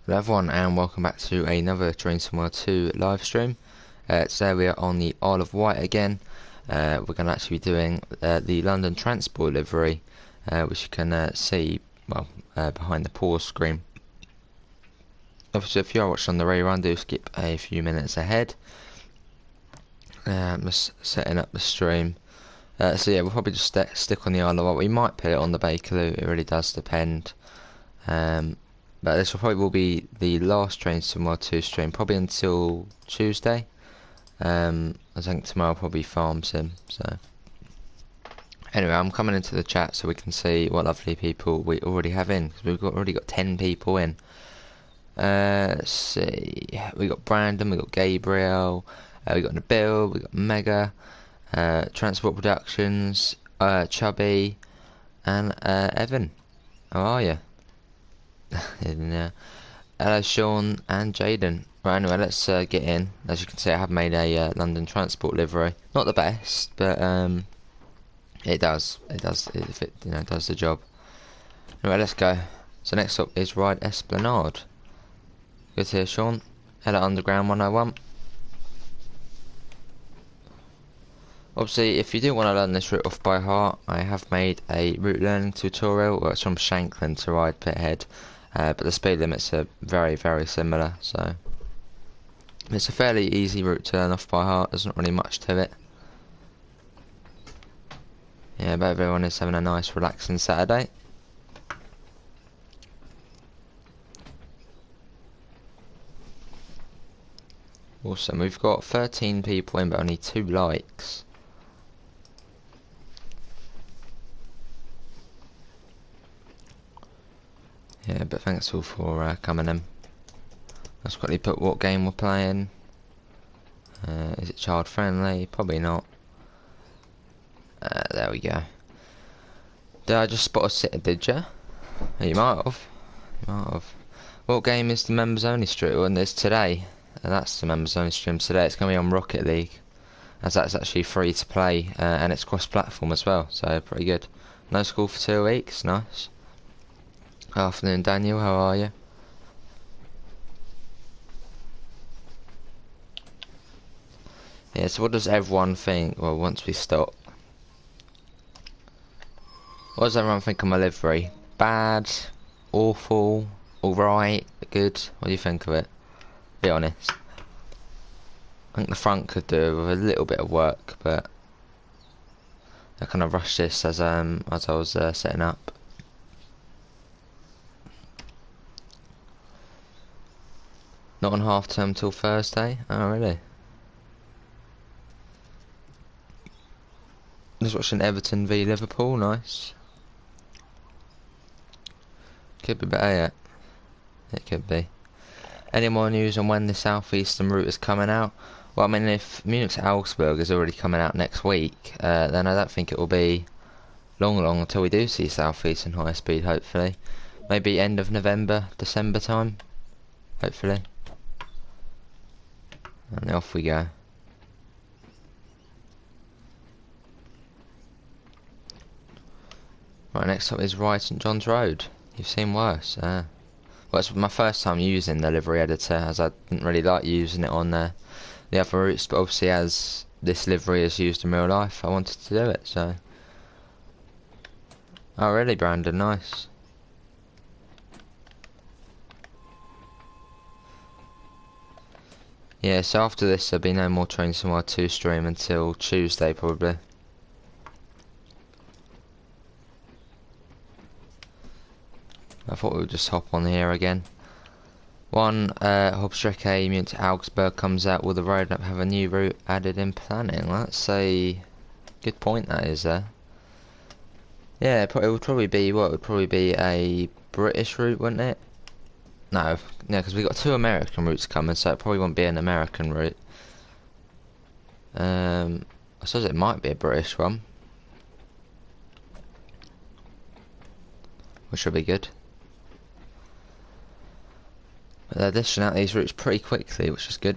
Hello everyone and welcome back to another Train Somewhere 2 live stream. Today we are on the Isle of Wight again. We're going to actually be doing the London Transport livery, which you can see behind the pause screen. Obviously if you are watching on the rerun, do skip a few minutes ahead. Just setting up the stream. So yeah, we'll probably just stick on the Isle of Wight. We might put it on the Bakerloo, it really does depend. But this will be the last Train Somewhere 2 stream, probably until Tuesday. I think tomorrow I'll probably farm sim. So anyway, I'm coming into the chat so we can see what lovely people we already have in, because we've already got 10 people in. Let's see, we got Brandon, we got Gabriel, we got Nabil, we got Mega, Transport Productions, Chubby, and Evan. How are you? Hello Sean and Jaden. Right, anyway, let's get in. As you can see, I have made a London Transport livery. Not the best, but it does the job. Anyway, let's go. So next up is Ride Esplanade. Good to hear, Sean. Hello Underground 101. Obviously, if you do want to learn this route off by heart, I have made a route learning tutorial. It's from Shanklin to Ride Pithead. But the speed limits are very, very similar, so it's a fairly easy route to learn off by heart. There's not really much to it. Yeah, but everyone is having a nice relaxing Saturday. Awesome, we've got 13 people in but only 2 likes. Yeah, but thanks all for coming in. Let's quickly put what game we're playing. Is it child friendly? Probably not. There we go. Did I just spot a sitter, did ya? You might have. You might have. What game is the members only stream? And it's today. That's the members only stream today. It's going to be on Rocket League, as that's actually free to play, and it's cross-platform as well, so pretty good. No school for 2 weeks, nice. Afternoon Daniel, how are you? Yeah, so what does everyone think, well, once we stop? What does everyone think of my livery? Bad? Awful? Alright? Good? What do you think of it? Be honest. I think the front could do with a little bit of work, but I kind of rushed this as I was setting up. Not on half term till Thursday? Oh really? Just watching Everton v Liverpool, nice. Could be better yet. It could be. Any more news on when the southeastern route is coming out? Well, I mean, if Munich to Augsburg is already coming out next week, then I don't think it will be long until we do see southeastern high speed, hopefully. Maybe end of November, December time, hopefully. And off we go. Right, next up is Ride St John's Road. You've seen worse. Well, it's my first time using the livery editor, as I didn't really like using it on the other routes, but obviously as this livery is used in real life, I wanted to do it, so. Oh really, Brandon, nice. Yeah, so after this there'll be no more Train Somewhere 2 stream until Tuesday probably. I thought we would just hop on here again. One Hauptstrecke Munich to Augsburg comes out. Will the roadmap have a new route added in planning? Well, that's a good point that is there. Yeah, it would probably be, what would probably be a British route, wouldn't it? No, because we've got 2 American routes coming, so it probably won't be an American route. I suppose it might be a British one, which would be good. But they're dishing out these routes pretty quickly, which is good.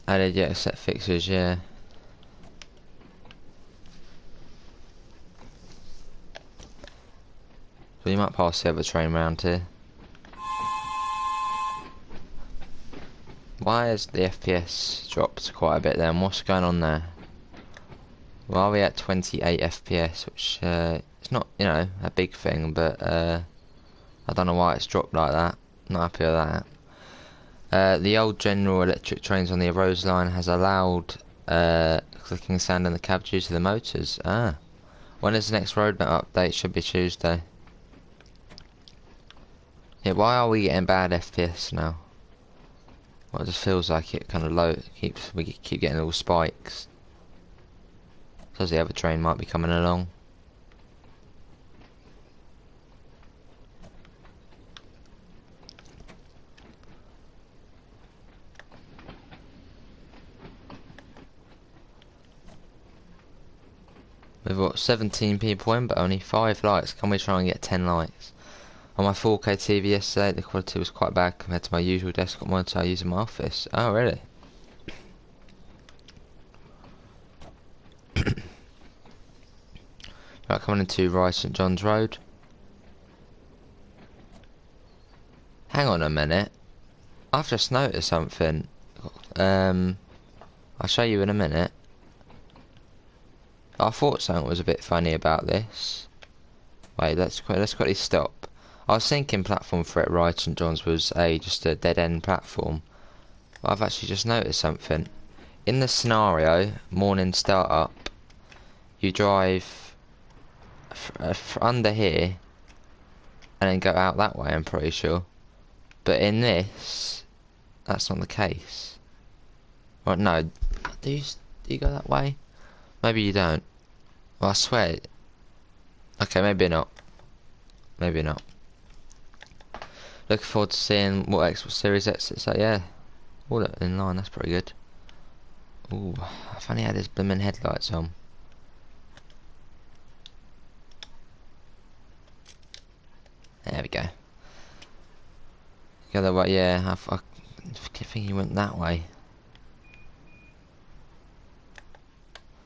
Added yet set fixtures, yeah. So you might pass the other train round here. Why has the FPS dropped quite a bit then? What's going on there? Why are we at 28 FPS, which it's not, you know, a big thing, but I don't know why it's dropped like that. Not happy with that. The old General Electric trains on the Rose line has allowed clicking sand in the cab due to the motors. Ah. When is the next roadmap update? Should be Tuesday. Yeah, why are we getting bad FPS now? Well, it just feels like it kind of low. We keep getting little spikes. Says the other train might be coming along. We've got 17 people in, but only 5 likes. Can we try and get 10 likes? On my 4K TV yesterday, the quality was quite bad compared to my usual desktop monitor I use in my office. Oh, really? Right, coming into Rye St John's Road. Hang on a minute. I've just noticed something. I'll show you in a minute. I thought something was a bit funny about this. Wait, let's quickly stop. I was thinking platform 3 at Rye St John's was just a dead end platform. But I've actually just noticed something. In the scenario, morning startup, you drive under here and then go out that way, I'm pretty sure. But in this, that's not the case. Right, no. Do you go that way? Maybe you don't. Well, I swear. Okay, maybe not. Maybe not. Looking forward to seeing what Xbox Series X is. So yeah, all in line. That's pretty good. Ooh, I've only had his blooming headlights on. There we go. Go that way. Yeah, I keep thinking he went that way.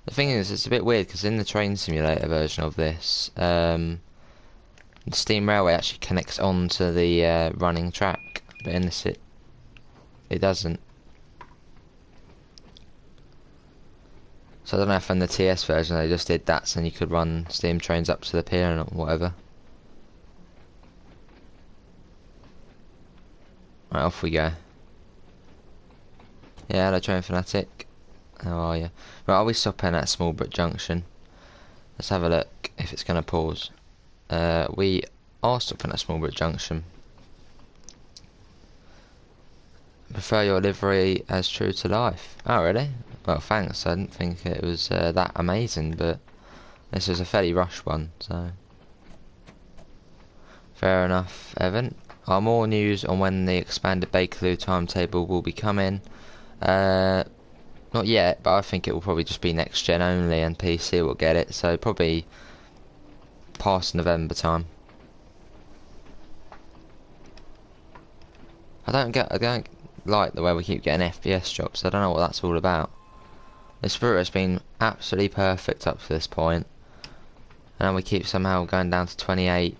The thing is, it's a bit weird because in the train simulator version of this, the Steam Railway actually connects onto the running track, but in this it doesn't. So I don't know if in the TS version they just did that so you could run steam trains up to the pier or whatever. Right, off we go. Yeah, hello Train Fanatic. How are you? Right, are we stopping at Smallbrook Junction? Let's have a look if it's going to pause. We are stopping at Smallbrook Junction. Prefer your livery as true to life. Oh, really? Well, thanks. I didn't think it was that amazing, but this was a fairly rushed one, so... Fair enough, Evan. More news on when the expanded Bakerloo timetable will be coming. Not yet, but I think it will probably just be next gen only, and PC will get it. So probably past November time. I don't like the way we keep getting FPS drops. I don't know what that's all about. The spirit has been absolutely perfect up to this point, and then we keep somehow going down to 28.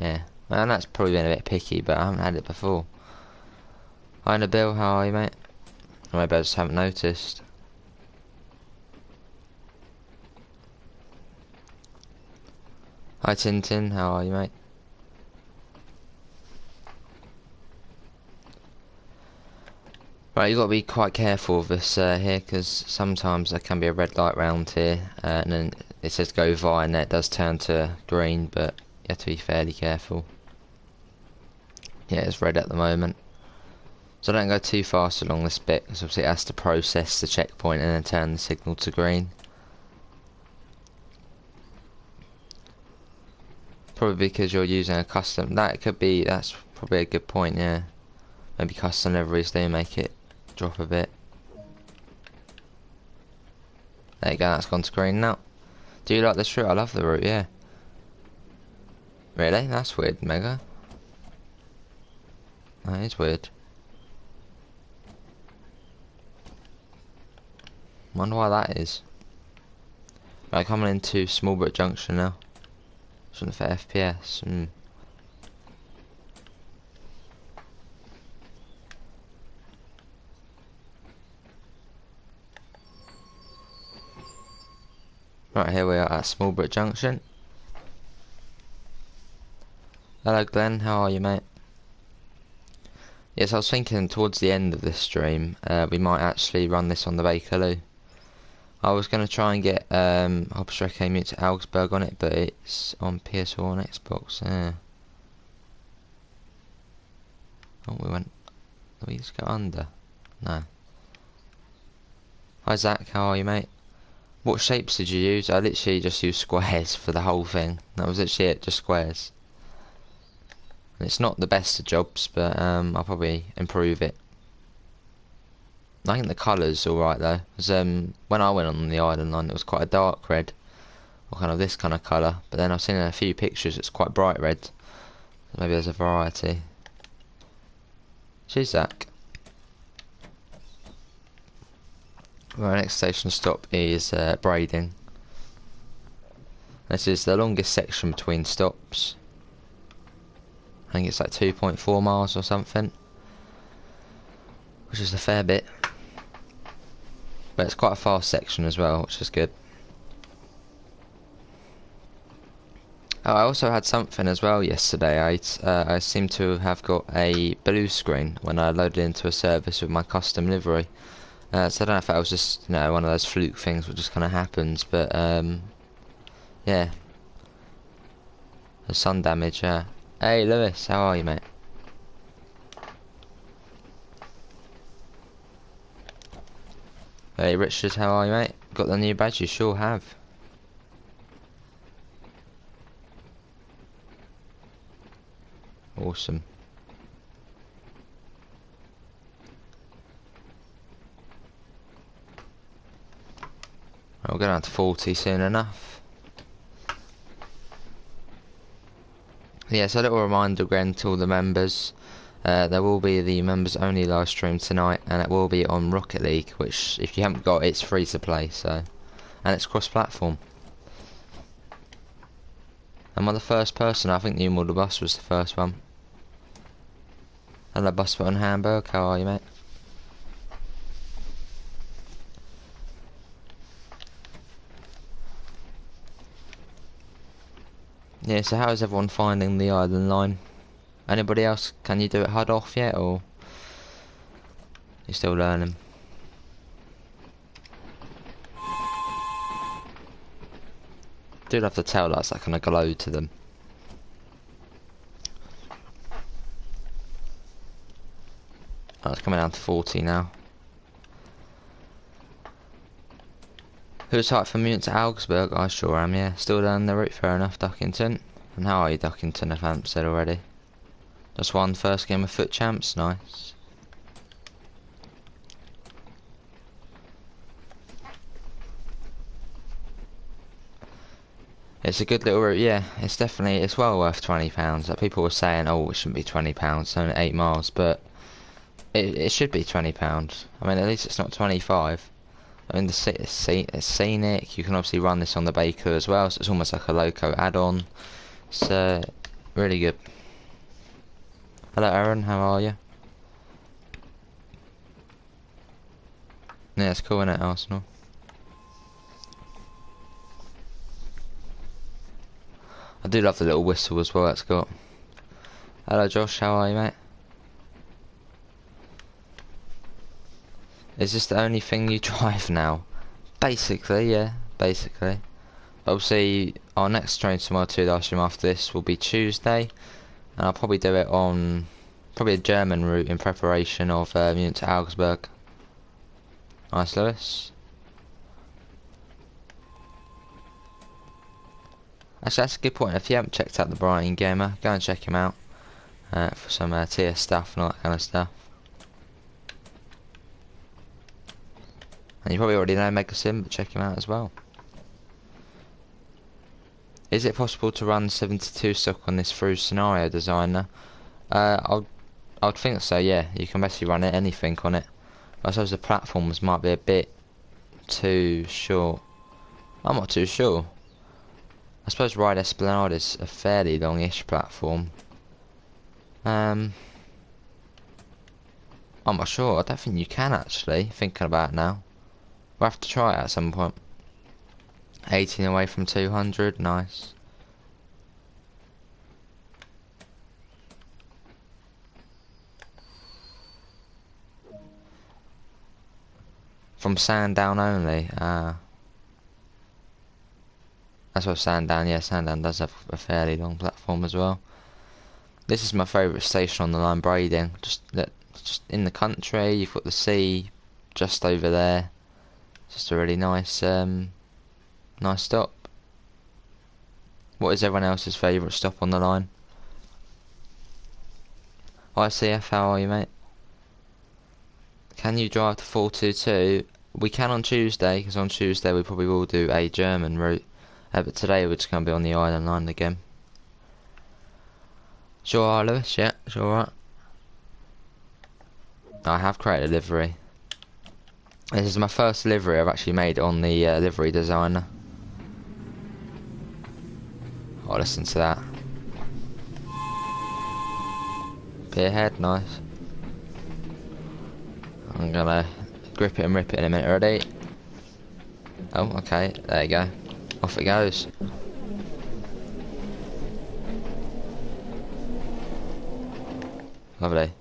Yeah, and that's probably been a bit picky, but I haven't had it before. Hi Nabil, how are you, mate? Or maybe I just haven't noticed. Hi Tintin, how are you, mate? Right, you've got to be quite careful of this here, because sometimes there can be a red light round here, and then it says go via, and it does turn to green, but you have to be fairly careful. Yeah, it's red at the moment. So don't go too fast along this bit, because obviously it has to process the checkpoint and then turn the signal to green. Probably because you're using a custom. That's probably a good point, yeah. Maybe custom liveries do make it drop a bit. There you go, that's gone to green now. Do you like this route? I love the route, yeah. Really? That's weird, Mega. That is weird. Wonder why that is. Right, coming into Smallbrook Junction now. Something for FPS. Right, here we are at Smallbrook Junction. Hello Glenn, how are you mate? Yes, I was thinking towards the end of this stream, we might actually run this on the Bakerloo. I was going to try and get Hopstrek Mute to Augsburg on it, but it's on PS4 and Xbox. Oh, did we just go under? No. Hi Zach, how are you mate? What shapes did you use? I literally just used squares for the whole thing. That was literally it, just squares. And it's not the best of jobs, but I'll probably improve it. I think the colour's alright though, because when I went on the island line it was quite a dark red, or kind of this kind of colour, but then I've seen in a few pictures it's quite bright red, so maybe there's a variety. Cheers Zach. Right, next station stop is Brading. This is the longest section between stops. I think it's like 2.4 miles or something, which is a fair bit. But it's quite a fast section as well, which is good. Oh, I also had something as well yesterday. I seem to have got a blue screen when I loaded into a service with my custom livery. So I don't know if that was just, you know, one of those fluke things which just kind of happens, but yeah. The sun damage, yeah. Hey Lewis, how are you mate? Hey Richard, how are you mate? Got the new badge? You sure have. Awesome. We'll go down to 40 soon enough. Yeah, so a little reminder again to all the members. There will be the members only live stream tonight, and it will be on Rocket League, which if you haven't got it's free to play, so, and it's cross platform. Am I the first person? I think the Immortal Bus was the first one. Hello Busbot and Hamburg, how are you mate? Yeah, so how is everyone finding the island line? Anybody else, can you do it HUD off yet, or you're still learning? Do love the tail lights that kind of glow to them. Oh, it's coming down to 40 now. Who's hyped for Munich to Augsburg? I sure am, yeah. Still down the route, fair enough, Duckington. And how are you, Duckington, if I haven't said already? Just won first game of Foot Champs, nice. It's a good little route, yeah. It's definitely, it's well worth £20. Like people were saying, oh, it shouldn't be £20, it's only 8 miles, but it should be £20. I mean, at least it's not 25. I mean, it's scenic. You can obviously run this on the Baker as well, so it's almost like a loco add-on. It's really good. Hello Aaron, how are you? Yeah, it's cool, isn't it, Arsenal? I do love the little whistle as well it's got. Hello Josh, how are you mate? Is this the only thing you drive now? Basically, yeah, basically. Obviously, our next train tomorrow to live stream after this will be Tuesday, and I'll probably do it on probably a German route in preparation of Munich to Augsburg. Nice, Lewis. Actually, that's a good point. If you haven't checked out the Brighton Gamer, go and check him out for some TS stuff and all that kind of stuff. And you probably already know Megasim, but check him out as well. Is it possible to run 72 stock on this through Scenario Designer? I'd think so, yeah. You can basically run anything on it. I suppose the platforms might be a bit too short. I'm not too sure. I suppose Ride Esplanade is a fairly longish platform. I'm not sure. I don't think you can actually, thinking about it now. We'll have to try it at some point. 18 away from 200, nice. From Sandown only, that's what Sandown, yeah, Sandown does have a fairly long platform as well. This is my favourite station on the line, Brading. Just in the country, you've got the sea just over there. Just a really nice, nice stop. What is everyone else's favourite stop on the line? ICF, how are you, mate? Can you drive to 422? We can on Tuesday, because on Tuesday we probably will do a German route. But today we're just going to be on the island line again. Sure are, Lewis? Yeah, sure are. I have created a livery. This is my first livery I've actually made on the livery designer. Oh, listen to that. Pierhead, nice. I'm gonna grip it and rip it in a minute, ready? Oh, okay, there you go. Off it goes. Lovely.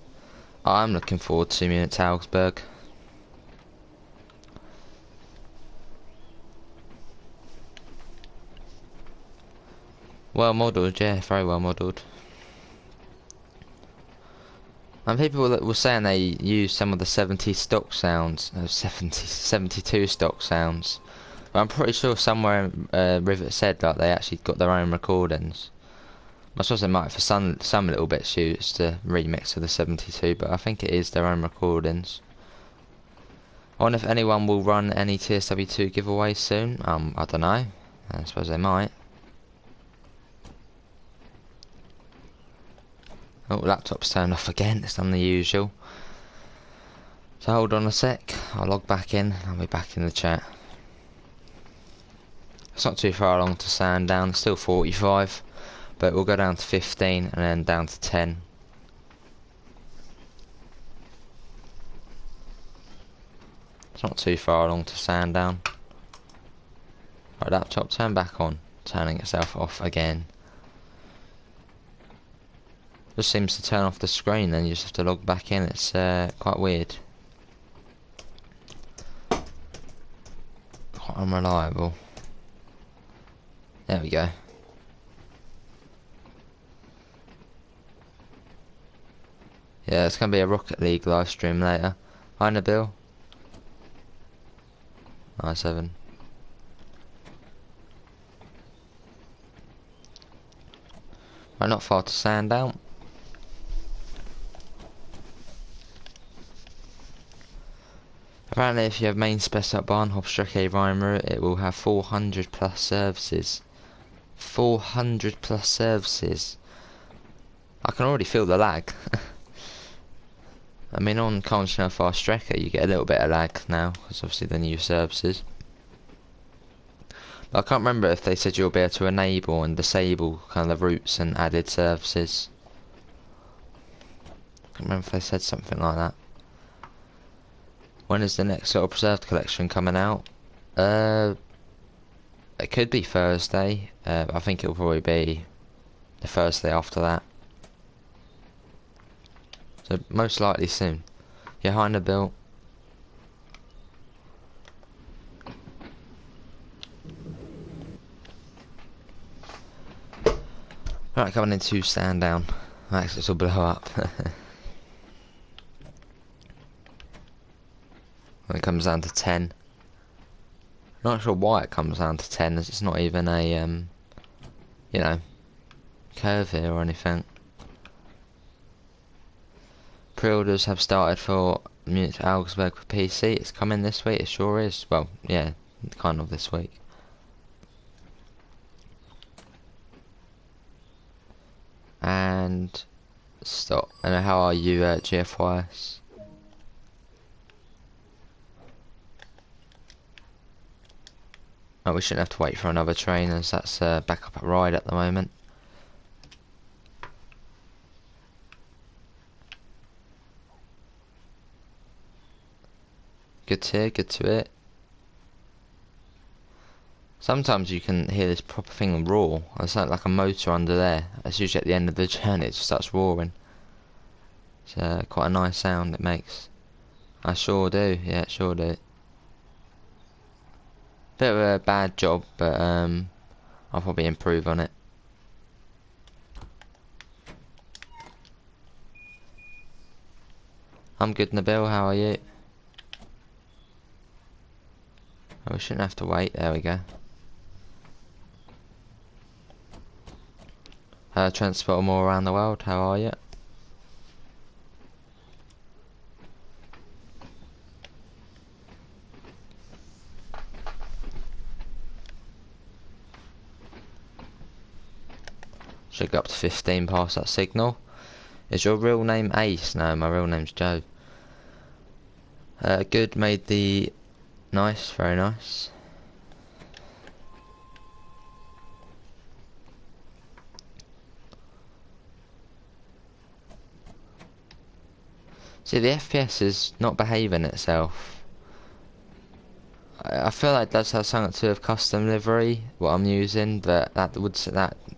I'm looking forward to Munich to Augsburg. Well modelled, yeah, very well modelled. And people that were saying they use some of the 70 stock sounds, 72 stock sounds. But I'm pretty sure somewhere Rivet said that they actually got their own recordings. I suppose they might for some little bits used to remix of the 72, but I think it is their own recordings. I wonder if anyone will run any TSW2 giveaways soon. I don't know. I suppose they might. Oh, laptop's turned off again. It's done the usual. So hold on a sec. I'll log back in. I'll be back in the chat. It's not too far along to Sandown. It's still 45, but we'll go down to 15 and then down to 10. It's not too far along to Sandown. Right, laptop, turn back on. Turning itself off again. Just seems to turn off the screen, then you just have to log back in. It's quite weird. Quite unreliable. There we go. Yeah, it's gonna be a Rocket League live stream later. Hi Nabil. Nice Evan. Right, not far to Sandown. Apparently if you have main spec up Bahnhof Strecke Rhine route, it will have 400 plus services. 400 plus services. I can already feel the lag. I mean, on Continental Fast Strecke you get a little bit of lag now, because obviously the new services. But I can't remember if they said you'll be able to enable and disable kind of the routes and added services. I can't remember if they said something like that. When is the next sort of preserved collection coming out? It could be Thursday. I think it'll probably be the Thursday after that. So most likely soon. Yeah, hi Nabil. Right, coming into Sandown. Max, this will blow up. When it comes down to 10. Not sure why it comes down to 10, as it's not even a, you know, curve here or anything. Pre-orders have started for Munich to Augsburg for PC. It's coming this week, it sure is. Well, yeah, kind of this week. And stop. And how are you, GFYS? Oh, we shouldn't have to wait for another train, as that's back up at Ride at the moment. Good to hear, good to hear. Sometimes you can hear this proper thing roar. It's like a motor under there. It's usually at the end of the journey, it just starts roaring. It's quite a nice sound it makes. I sure do, yeah, sure do. Bit of a bad job, but I'll probably improve on it. I'm good, Nabil, how are you? Oh, we shouldn't have to wait, there we go. Transport more around the world, how are you? Should go up to 15 past that signal. Is your real name Ace? No, my real name's Joe. Good, made the... Nice, very nice. See, the FPS is not behaving itself. I feel like it does have something to do with custom livery, what I'm using, but that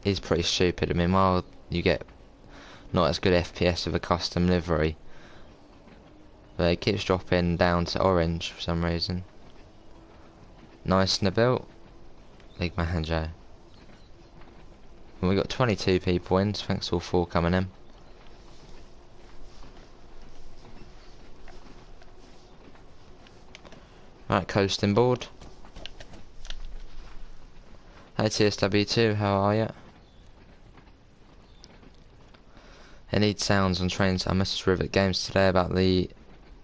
is pretty stupid. I mean, while you get not as good FPS with a custom livery, but it keeps dropping down to orange for some reason. Nice, Nabil. Big man, Joe. Well, we got 22 people in, so thanks all for coming in. Right, coasting board. Hey TSW2, how are you? I need sounds on trains. I messaged Rivet Games today about the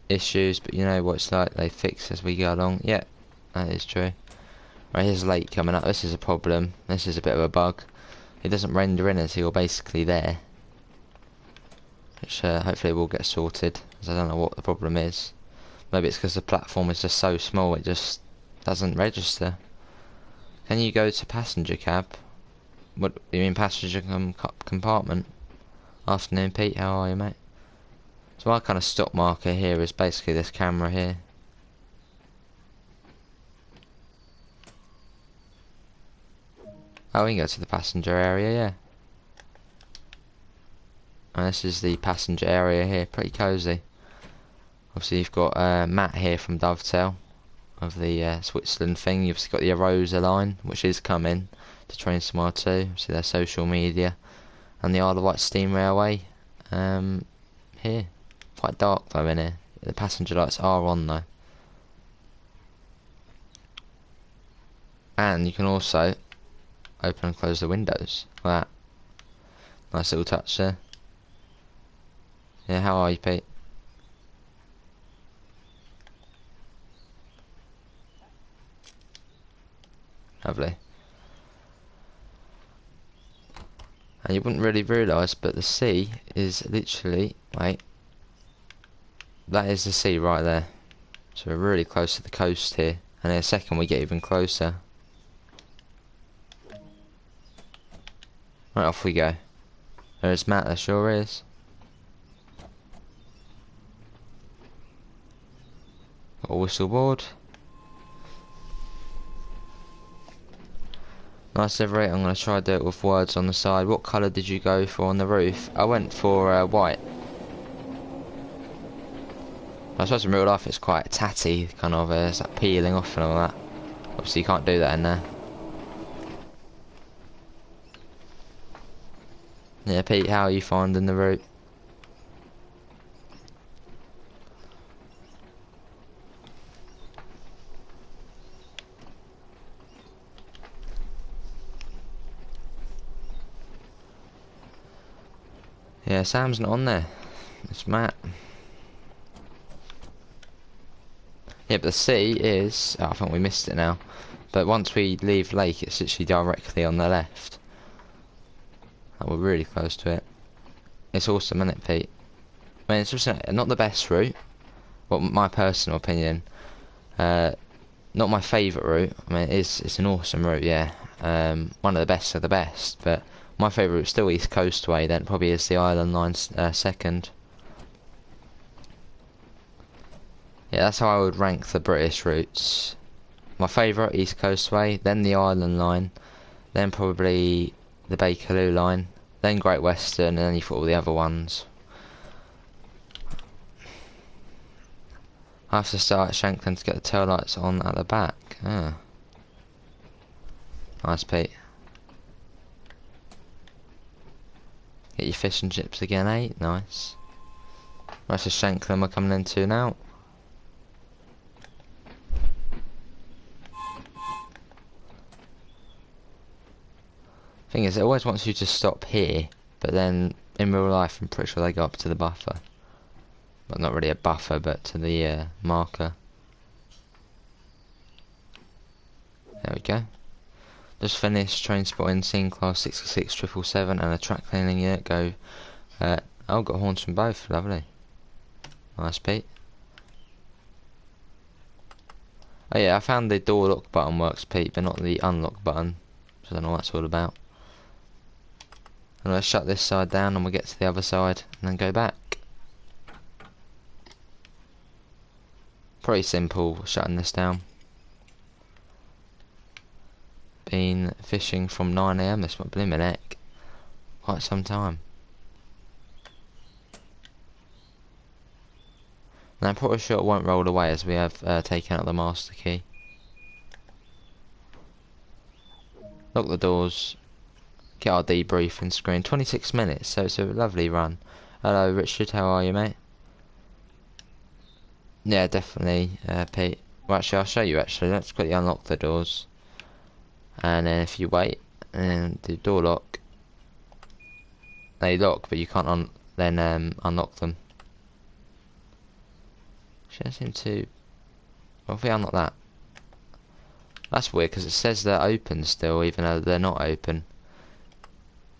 issues, but you know what it's like, they fix as we go along. Yeah, that is true. Right, here's late coming up. This is a problem. This is a bit of a bug. It doesn't render in until you're basically there. Which hopefully will get sorted, as I don't know what the problem is. Maybe it's because the platform is just so small it just doesn't register. Can you go to passenger cab? What you mean passenger compartment? Afternoon Pete, how are you mate? So our kind of stop marker here is basically this camera here. Oh, we can go to the passenger area, yeah. And this is the passenger area here, pretty cosy. Obviously you've got Matt here from Dovetail of the Switzerland thing. You've got the Arosa line, which is coming to Train Smart 2. See their social media. And the Isle of Wight Steam Railway here. Quite dark though in here. The passenger lights are on though. And you can also open and close the windows like that. Nice little touch there. Yeah, how are you Pete? Lovely. And you wouldn't really realise, but the sea is literally, wait, that is the sea right there. So we're really close to the coast here, and in a second we get even closer. Right, off we go. There's Matt, there sure is. Got a whistle board. Nice livery. I'm going to try to do it with words on the side. What colour did you go for on the roof? I went for white. I suppose in real life it's quite tatty, kind of, it's like peeling off and all that. Obviously you can't do that in there. Yeah, Pete, how are you finding the route? Yeah, Sam's not on there. It's Matt. Yeah, but the sea is... Oh, I think we missed it now. But once we leave Lake, it's literally directly on the left. Like, we're really close to it. It's awesome, isn't it, Pete? I mean, it's just not the best route. Well, my personal opinion. Not my favourite route. I mean, it's an awesome route, yeah. One of the best of the best, but my favourite route is still East Coast Way, then probably is the Island Line second. Yeah, that's how I would rank the British routes. my favourite, East Coast Way, then the Island Line, then probably the Bakerloo Line, then Great Western, and then you've got all the other ones. I have to start at Shanklin to get the tail lights on at the back. Ah. Nice, Pete. Get your fish and chips again, eh? Nice. That's the Shanklin we're coming into now. Thing is, it always wants you to stop here, but then in real life I'm pretty sure they go up to the buffer. Well, not really a buffer, but to the marker. There we go. Just finished train spotting scene class 66777 and a track cleaning unit. Go. Oh, got horns from both. Lovely. Nice, Pete. Oh yeah, I found the door lock button works, Pete, but not the unlock button. So I don't know what that's all about. And let's shut this side down and we'll get to the other side and then go back. Pretty simple shutting this down. Been fishing from 9 AM, this might blooming heck. Quite some time. And I'm pretty sure it won't roll away as we have taken out the master key. Lock the doors. Get our debriefing screen. 26 minutes, so it's a lovely run. Hello Richard, how are you, mate? Yeah, definitely, Pete. Well, actually, I'll show you actually. Let's quickly unlock the doors. And then if you wait, and the door lock. They lock, but you can't unlock them. Actually, I seem to... Well, if we unlock that. That's weird, because it says they're open still, even though they're not open.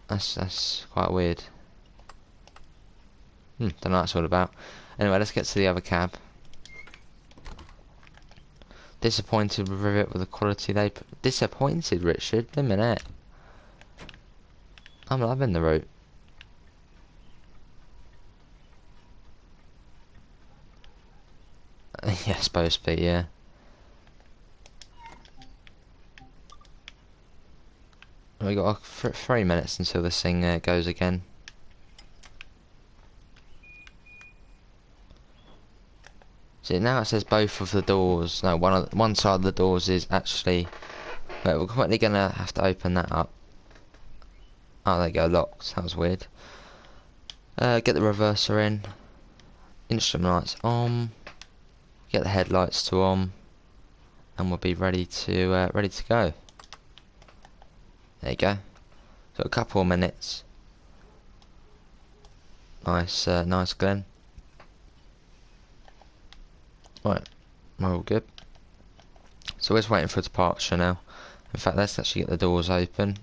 That's quite weird. Don't know what that's all about. Anyway, let's get to the other cab. Disappointed with it with the quality they... Disappointed, Richard? Wait a minute. I'm loving the route. Yeah, supposed to be, yeah. We got 3 minutes until this thing goes again. See, now it says both of the doors. No, one side of the doors is actually. Wait, we're quickly gonna have to open that up. Oh, there you go, locked. That was weird. Get the reverser in. Instrument lights on. Get the headlights to on, and we'll be ready to go. There you go. So a couple of minutes. Nice, nice, Glenn. Right, we're all good. So we're just waiting for departure now. In fact, let's actually get the doors open.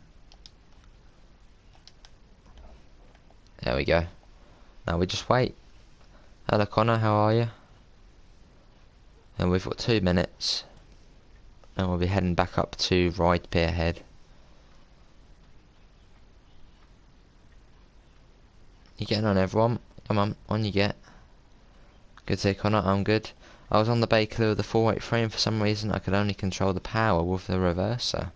There we go. Now we just wait. Hello, Connor. How are you? And we've got 2 minutes, and we'll be heading back up to Ride Pier Head. You getting on, everyone? Come on you get. Good to Connor, I'm good. I was on the Bakerloo of the 483 and for some reason I could only control the power with the reverser.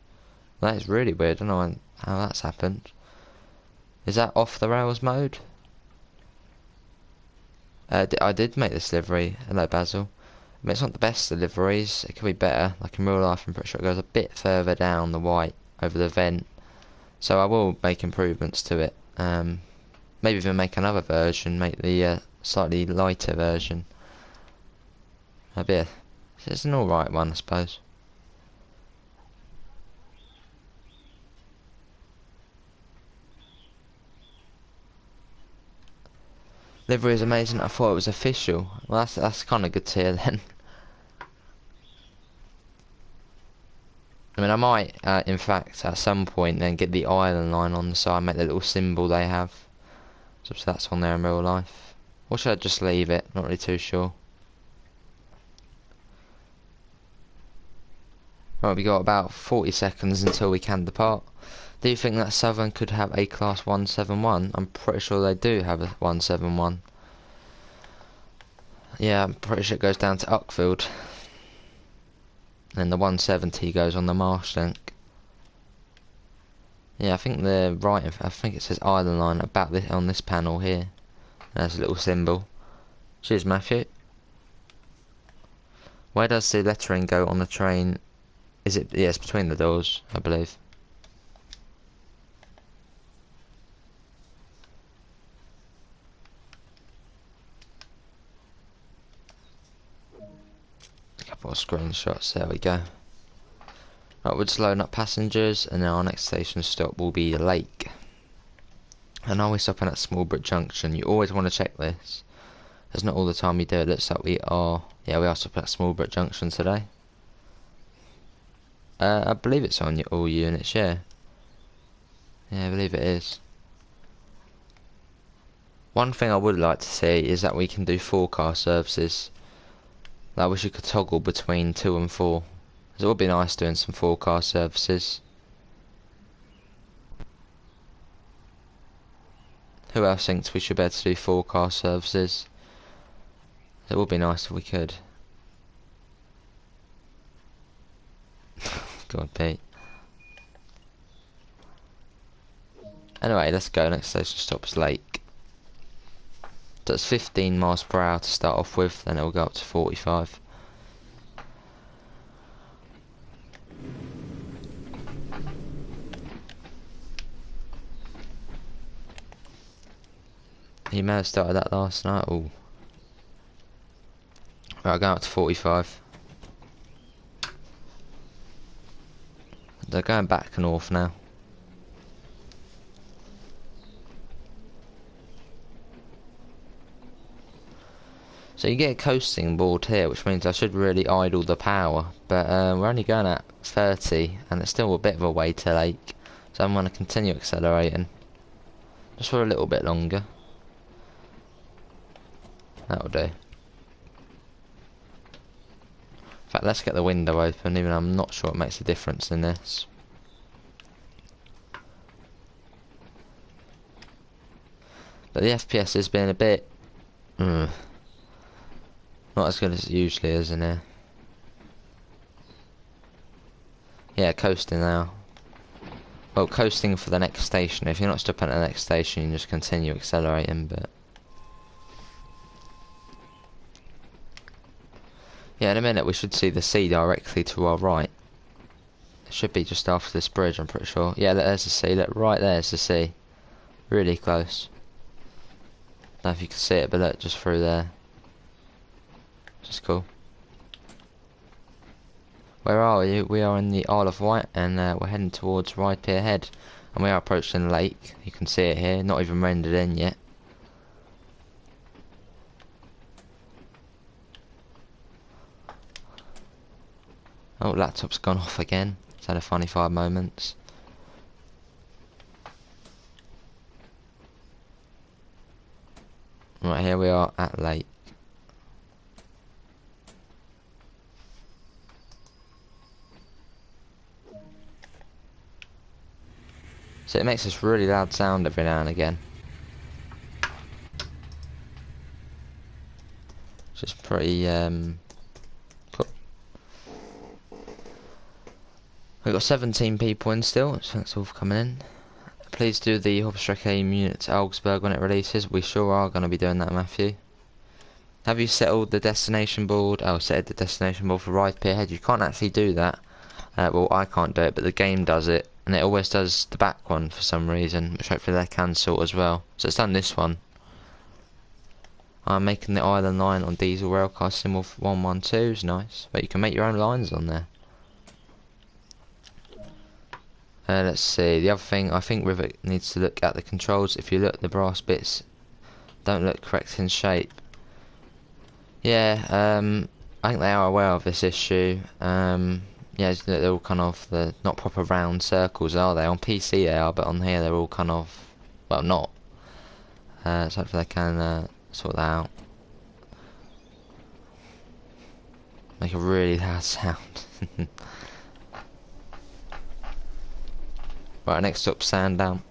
That is really weird, I don't know how that's happened. Is that off the rails mode? I did make this delivery. Hello Basil. I mean, it's not the best deliveries, it could be better. Like in real life I'm pretty sure it goes a bit further down the Wight over the vent. So I will make improvements to it. Maybe even make another version, make the slightly lighter version. It's an alright one, I suppose. Livery is amazing. I thought it was official. Well, that's kind of good to hear then. I mean, I might, in fact, at some point then get the island line on the side, make the little symbol they have. So that's on there in real life. Or should I just leave it? Not really too sure. Right, we got about 40 seconds until we can depart. Do you think that Southern could have a class 171? I'm pretty sure they do have a 171. Yeah, I'm pretty sure it goes down to Uckfield. then the 170 goes on the marsh link. Yeah, I think the right, I think it says island line about this on this panel here. There's a little symbol. Cheers, Matthew. Where does the lettering go on the train? Is it? Yeah, it's between the doors, I believe. A couple of screenshots. There we go. Right, we're just loading up passengers, and then our next station stop will be Lake. And are we stopping at Smallbrook Junction? You always want to check this. It's not all the time you do it. Looks like we are. Yeah, we are stopping at Smallbrook Junction today. I believe it's on all units, yeah. Yeah, I believe it is. One thing I would like to see is that we can do 4-car services. I wish you could toggle between 2 and 4. It would be nice doing some 4-car services. Who else thinks we should be able to do 4-car services? It would be nice if we could. God, Pete. Anyway, let's go. Next station stop is Lake. So it's 15 miles per hour to start off with, then it will go up to 45. You may have started that last night. Ooh. Right, going up to 45. They're going back north now. So you get a coasting board here, which means I should really idle the power. But we're only going at 30, and it's still a bit of a way to Lake. So I'm going to continue accelerating. Just for a little bit longer. That'll do. In fact, let's get the window open, even though I'm not sure it makes a difference in this. But the FPS has been a bit... not as good as it usually is in here. Yeah, coasting now. Well, coasting for the next station. If you're not stopping at the next station, you can just continue accelerating, but... Yeah, in a minute we should see the sea directly to our right. It should be just after this bridge, I'm pretty sure. Yeah, there's the sea. Look, right there's the sea. Really close. Don't know if you can see it, but look, just through there. Just cool. Where are we? We are in the Isle of Wight, and we're heading towards Rye Pier Head. And we are approaching the lake. You can see it here, not even rendered in yet. Oh, laptop's gone off again. It's had a funny 5 moments. Right, here we are at Lake. So it makes this really loud sound every now and again. Which is pretty cool. We've got 17 people in still, so thanks all for coming in. Please do the Hubstrike aim unit to Augsburg when it releases. We sure are going to be doing that, Matthew. Have you settled the destination board? Oh, set the destination board for Rye Pier Head. You can't actually do that. Well, I can't do it, but the game does it. And it always does the back one for some reason, which hopefully they can sort as well. So it's done this one. I'm making the island line on diesel railcar symbol 112s, nice. But you can make your own lines on there. Let's see, the other thing, I think Rivet needs to look at the controls. If you look, the brass bits don't look correct in shape. Yeah, I think they are aware of this issue. Yeah, they're all kind of the not proper round circles, are they? On PC they are, but on here they're all kind of, well, not. So hopefully they can sort that out. Make a really loud sound. Right, next up, Sandown.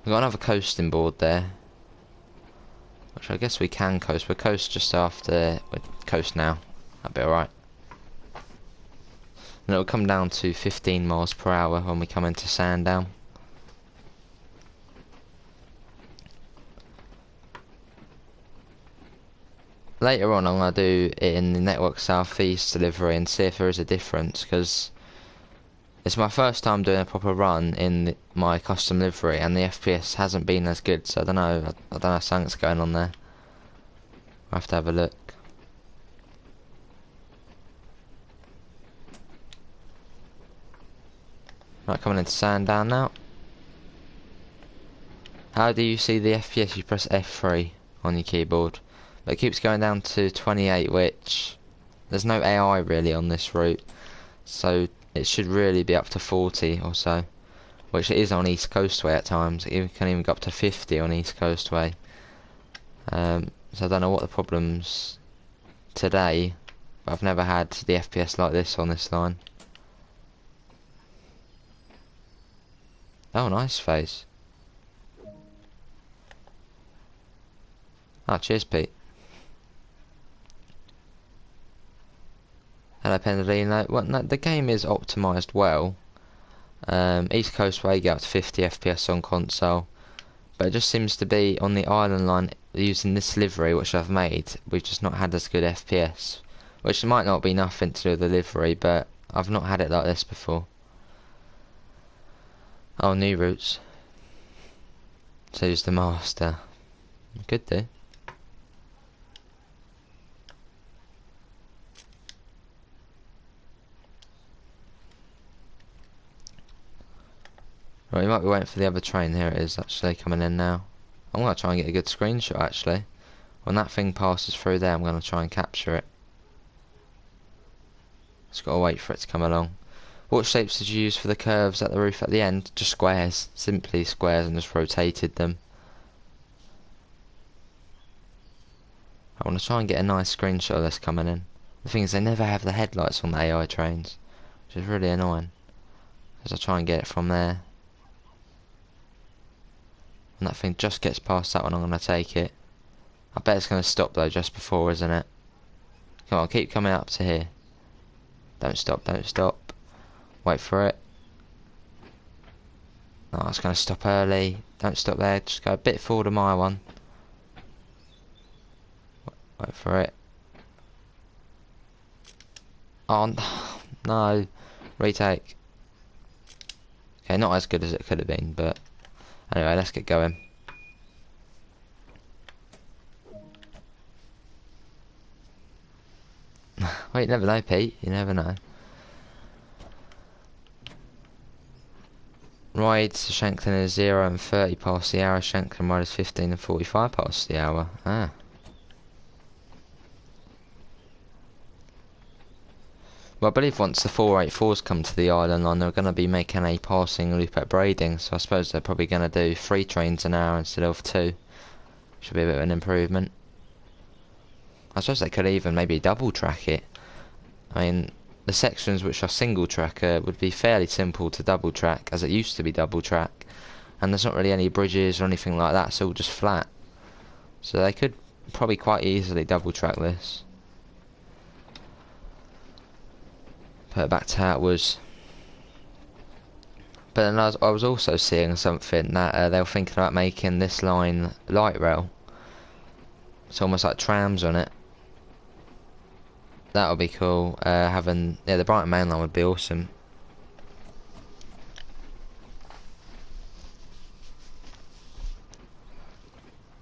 We've got another coasting board there. which I guess we can coast. We're coast just after, we're coast now. That'd be alright. And it'll come down to 15 miles per hour when we come into Sandown. Later on I'm going to do it in the Network Southeast delivery and see if there is a difference, because it's my first time doing a proper run in my custom livery and the FPS hasn't been as good, so I don't know, I don't know if something's going on there. I'll have to have a look. Right, coming into Sandown now. How do you see the FPS? You press F3 on your keyboard. But it keeps going down to 28, which there's no AI really on this route, so it should really be up to 40 or so, which it is on East Coastway at times. It can even go up to 50 on East Coastway. So I don't know what the problem's today, but I've never had the FPS like this on this line. Oh, nice face. Oh, cheers, Pete. Hello, Pendolino. Well, no, the game is optimised well. East Coast Way get up to 50 FPS on console, but it just seems to be on the island line using this livery which I've made. We've just not had as good FPS, which might not be nothing to do with the livery, but I've not had it like this before. Oh, new routes. So use the master. Could do. Right, we might be waiting for the other train. Here it is, actually coming in now. I'm gonna try and get a good screenshot actually. When that thing passes through there, I'm gonna try and capture it. Just gotta wait for it to come along. What shapes did you use for the curves at the roof at the end? Just squares, simply squares, and just rotated them. I want to try and get a nice screenshot of this coming in. The thing is, they never have the headlights on the AI trains, which is really annoying. As I try and get it from there. And that thing just gets past that one, I'm going to take it. I bet it's going to stop though just before, isn't it? Come on, keep coming up to here. Don't stop, don't stop. Wait for it. No, it's going to stop early. Don't stop there, just go a bit forward of my one. Wait for it. Oh, no. Retake. Okay, not as good as it could have been, but anyway, let's get going. Well, you never know, Pete. You never know. Rides to Shanklin is 0 and 30 past the hour. Shanklin ride is 15 and 45 past the hour. Ah. Well, I believe once the 484s come to the island line, they're going to be making a passing loop at Brading, so I suppose they're probably going to do 3 trains an hour instead of 2. Should be a bit of an improvement. I suppose they could even maybe double track it. I mean, the sections which are single tracker would be fairly simple to double track, as it used to be double track, and there's not really any bridges or anything like that, it's all just flat. So they could probably quite easily double track this. Put it back to how it was. But then I was also seeing something that they were thinking about making this line light rail. It's almost like trams on it. That would be cool. Having the Brighton Main Line would be awesome.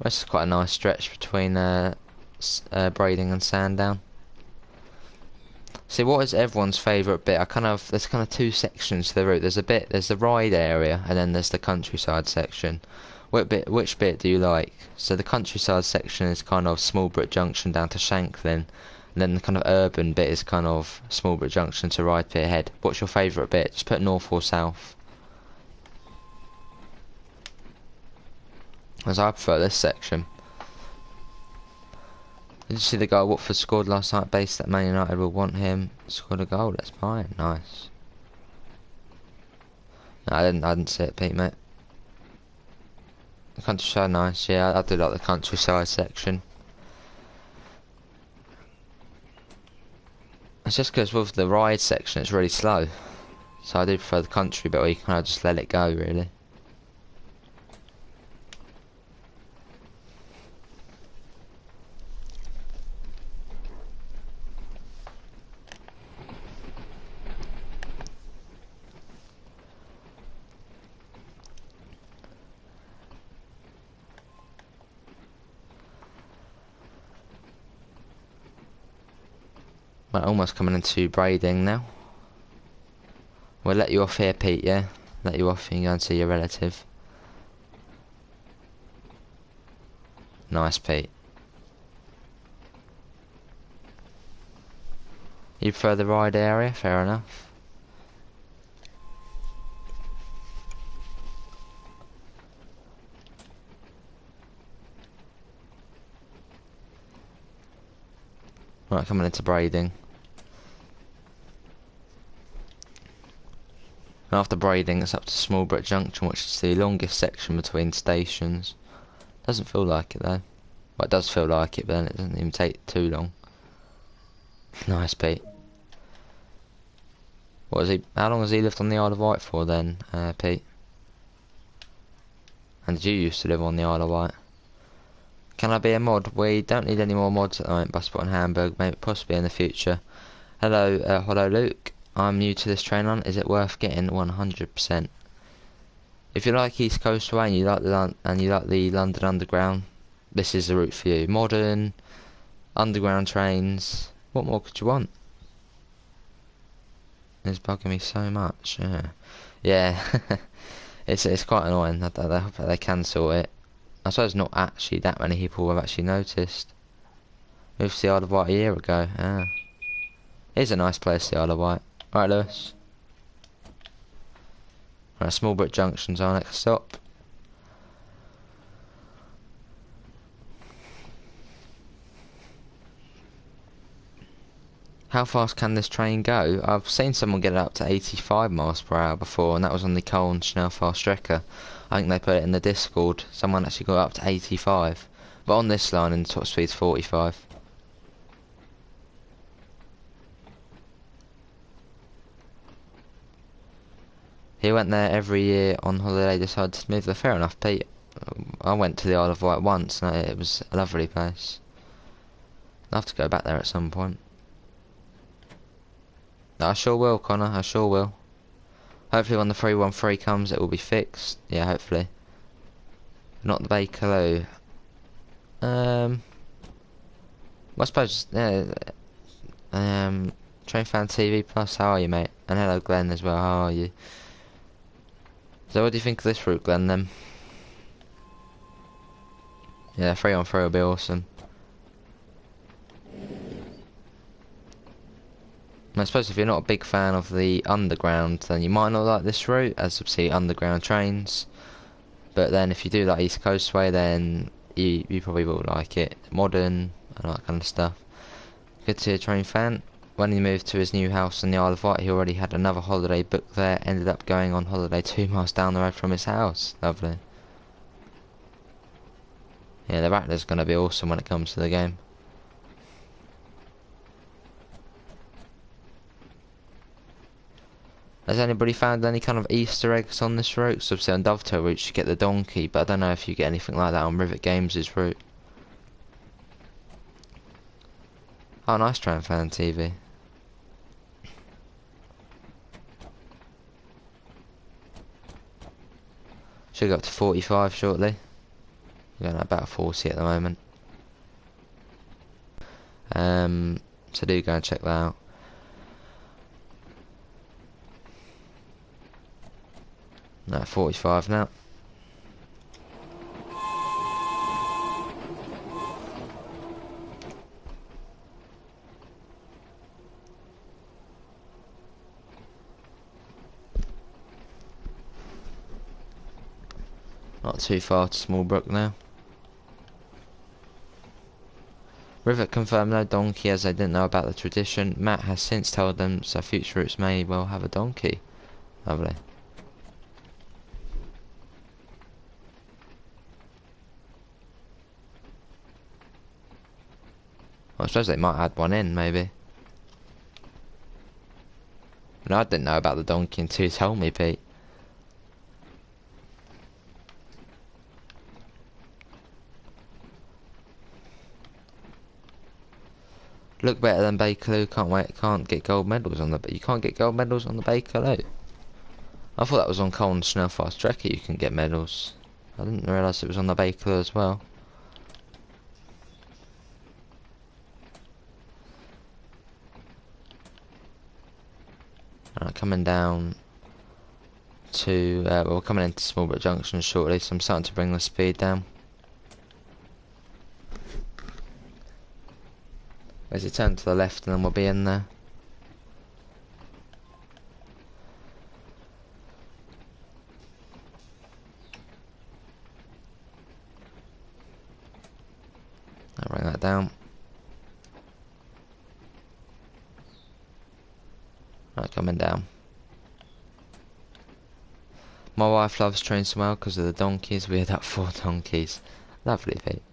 This is quite a nice stretch between Brading and Sandown. See, what is everyone's favourite bit? There's kind of 2 sections to the route. There's the ride area, and then there's the countryside section. Which bit do you like? So the countryside section is kind of Smallbrook Junction down to Shanklin, and then the kind of urban bit is kind of Smallbrook Junction to Ride Pier Head. What's your favourite bit? Just put north or south. As I prefer this section. Did you see the guy Watford scored last night? Based that Man United will want him. Scored a goal. Let's buy it. Nice. No, I didn't see it, Pete, mate. The countryside nice, yeah, I do like the countryside section. It's just because with the ride section it's really slow. So I do prefer the country bit where you kind of just let it go, really. We're almost coming into braiding now. We'll let you off here, Pete, yeah? Let you off and go and see your relative. Nice, Pete. You prefer the ride area? Fair enough. Right, coming into braiding. And after braiding, it's up to Smallbrook Junction, which is the longest section between stations. Doesn't feel like it though. Well, it does feel like it, but then it doesn't even take too long. Nice, Pete. What is he? How long has he lived on the Isle of Wight for then, Pete? And did you used to live on the Isle of Wight? Can I be a mod? We don't need any more mods at the moment. Bus on Hamburg, maybe possibly in the future. Hello Luke. I'm new to this train run. Is it worth getting? 100%. If you like East Coast Way and you like the London Underground, this is the route for you. Modern underground trains. What more could you want? It's bugging me so much. Yeah. it's quite annoying. I hope they can sort it. I suppose not actually that many people have actually noticed. Moved to the Isle of Wight a year ago. It's a nice place, the Isle of Wight. Right, Lewis. Right, Smallbrook Junction's our next stop. How fast can this train go? I've seen someone get it up to 85 miles per hour before, and that was on the Colne Snelfast-Strecker. I think they put it in the Discord. Someone actually got up to 85. But on this line, the top speed's 45. He went there every year on holiday, decided to move there. Fair enough, Pete. I went to the Isle of Wight once, and it was a lovely place. I'll have to go back there at some point. I sure will, Connor, I sure will. Hopefully when the 313 comes it will be fixed. Yeah, hopefully. Not the Bakerloo. Well, I suppose, yeah. Train Fan TV Plus, how are you, mate? And hello, Glenn, as well, how are you? So what do you think of this route, Glenn, then? Yeah, 3-on-3 will be awesome. I suppose if you're not a big fan of the underground, then you might not like this route, as obviously underground trains. But then if you do like East Coast Way, then you probably will like it. Modern and all that kind of stuff. Good to see a train fan. When he moved to his new house on the Isle of Wight, he already had another holiday booked there. Ended up going on holiday 2 miles down the road from his house. Lovely. Yeah, the Rattler's going to be awesome when it comes to the game. Has anybody found any kind of Easter eggs on this route? So obviously on Dovetail route you get the donkey, but I don't know if you get anything like that on Rivet Games' route. Oh, nice Train Fan TV. Should go up to 45 shortly. We're going at about 40 at the moment. So do go and check that out. No, 45 now. Not too far to Smallbrook now. Rivet confirmed no donkey as they didn't know about the tradition. Matt has since told them, so future routes may well have a donkey. Lovely. Well, I suppose they might add one in, maybe. And I didn't know about the donkey until you told me, Pete. Look better than Bakerloo. Can't get gold medals on the. You can't get gold medals on the Bakerloo. I thought that was on Cold and Snow Fast Trekker you can get medals. I didn't realise it was on the Bakerloo as well. Alright, coming down to, well, we're coming into Smallbrook Junction shortly, so I'm starting to bring the speed down. As you turn to the left and then we'll be in there. I'll bring that down. Right, coming down. My wife loves train smell because of the donkeys. We had that 4 donkeys. Lovely, Pete.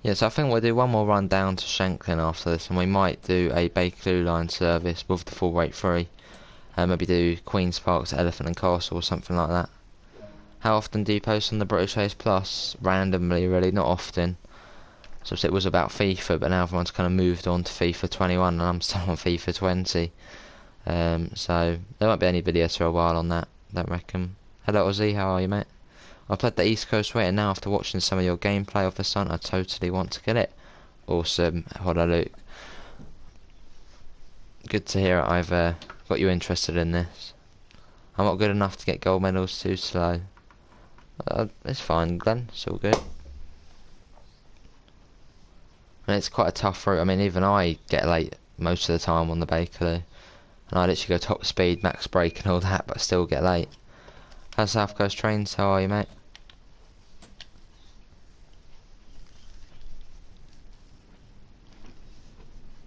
Yeah, so I think we'll do one more run down to Shanklin after this, and we might do a Bakerloo line service with the full rate free. Maybe do Queen's Park to Elephant and Castle or something like that. How often do you post on the British Ace Plus? Randomly, really, not often. So it was about FIFA, but now everyone's kind of moved on to FIFA 21, and I'm still on FIFA 20. So there won't be any videos for a while on that, don't reckon. Hello Ozzy, how are you, mate? I played the East Coast Way, and now after watching some of your gameplay of the Sun, I totally want to get it. Awesome, holla Luke. Good to hear I've got you interested in this. I'm not good enough to get gold medals, too slow. It's fine, Glenn, it's all good. And it's quite a tough route. I mean, even I get late most of the time on the Bakerloo. And I literally go top speed, max brake and all that, but I still get late. How's South Coast Trains? How are you, mate?